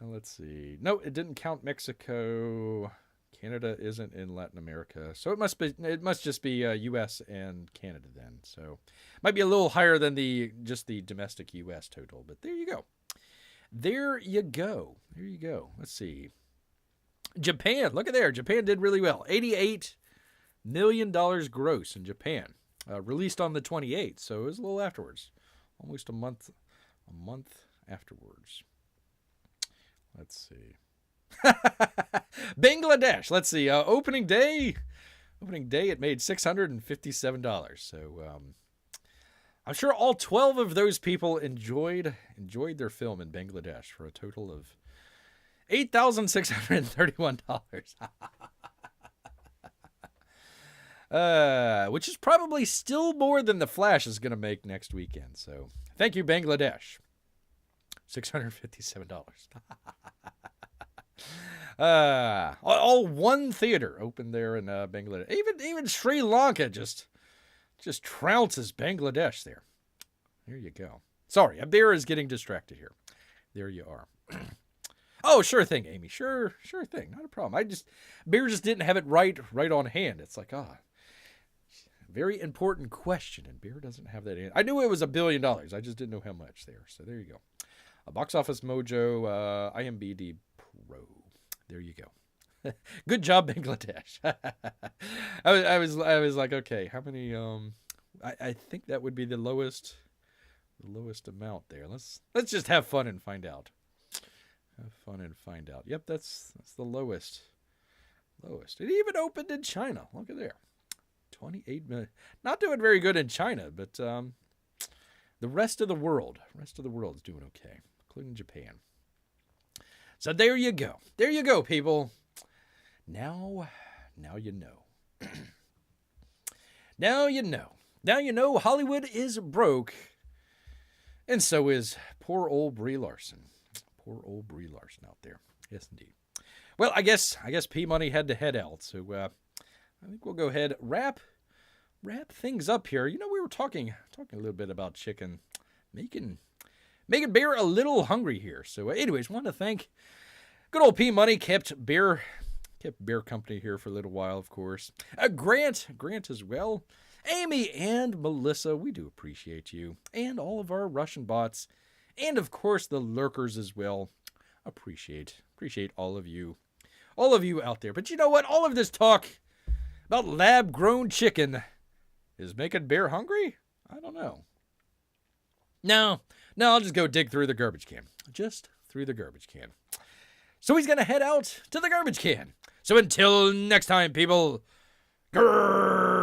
A: Let's see. No, it didn't count Mexico. Canada isn't in Latin America. So it must just be U.S. and Canada then. So might be a little higher than just the domestic U.S. total. But there you go. There you go. Let's see. Japan. Look at there. Japan did really well. $88 million gross in Japan. Released on the 28th. So it was a little afterwards. Almost a month afterwards. Let's see. Bangladesh. Let's see. Opening day, it made $657. So I'm sure all 12 of those people enjoyed their film in Bangladesh for a total of $8,631. Which is probably still more than The Flash is going to make next weekend. So thank you, Bangladesh. $657. All one theater open there in Bangladesh. Even Sri Lanka just trounces Bangladesh there. There you go. Sorry, Bear is getting distracted here. There you are. Oh, sure thing, Amy. Sure thing. Not a problem. Bear just didn't have it right on hand. It's like, very important question, and Bear doesn't have that in. I knew it was $1 billion. I just didn't know how much there. So there you go. Box Office Mojo, IMDb Pro. There you go. Good job, Bangladesh. I was like, okay, how many? I think that would be the lowest amount there. Let's just have fun and find out. Yep, that's the lowest. It even opened in China. Look at there, 28 million. Not doing very good in China, but the rest of the world is doing okay, including Japan. So there you go. There you go, people. Now you know. Now you know Hollywood is broke. And so is poor old Brie Larson. Poor old Brie Larson out there. Yes, indeed. Well, I guess P Money had to head out. So I think we'll go ahead wrap things up here. We were talking a little bit about chicken, making Bear a little hungry here. So anyways, want to thank good old P Money, kept Bear company here for a little while, of course. Grant as well. Amy and Melissa, we do appreciate you. And all of our Russian bots. And of course the lurkers as well. Appreciate all of you out there. But you know what? All of this talk about lab-grown chicken is making Bear hungry? I don't know. No, I'll just go dig through the garbage can. Just through the garbage can. So he's going to head out to the garbage can. So until next time, people, grrr.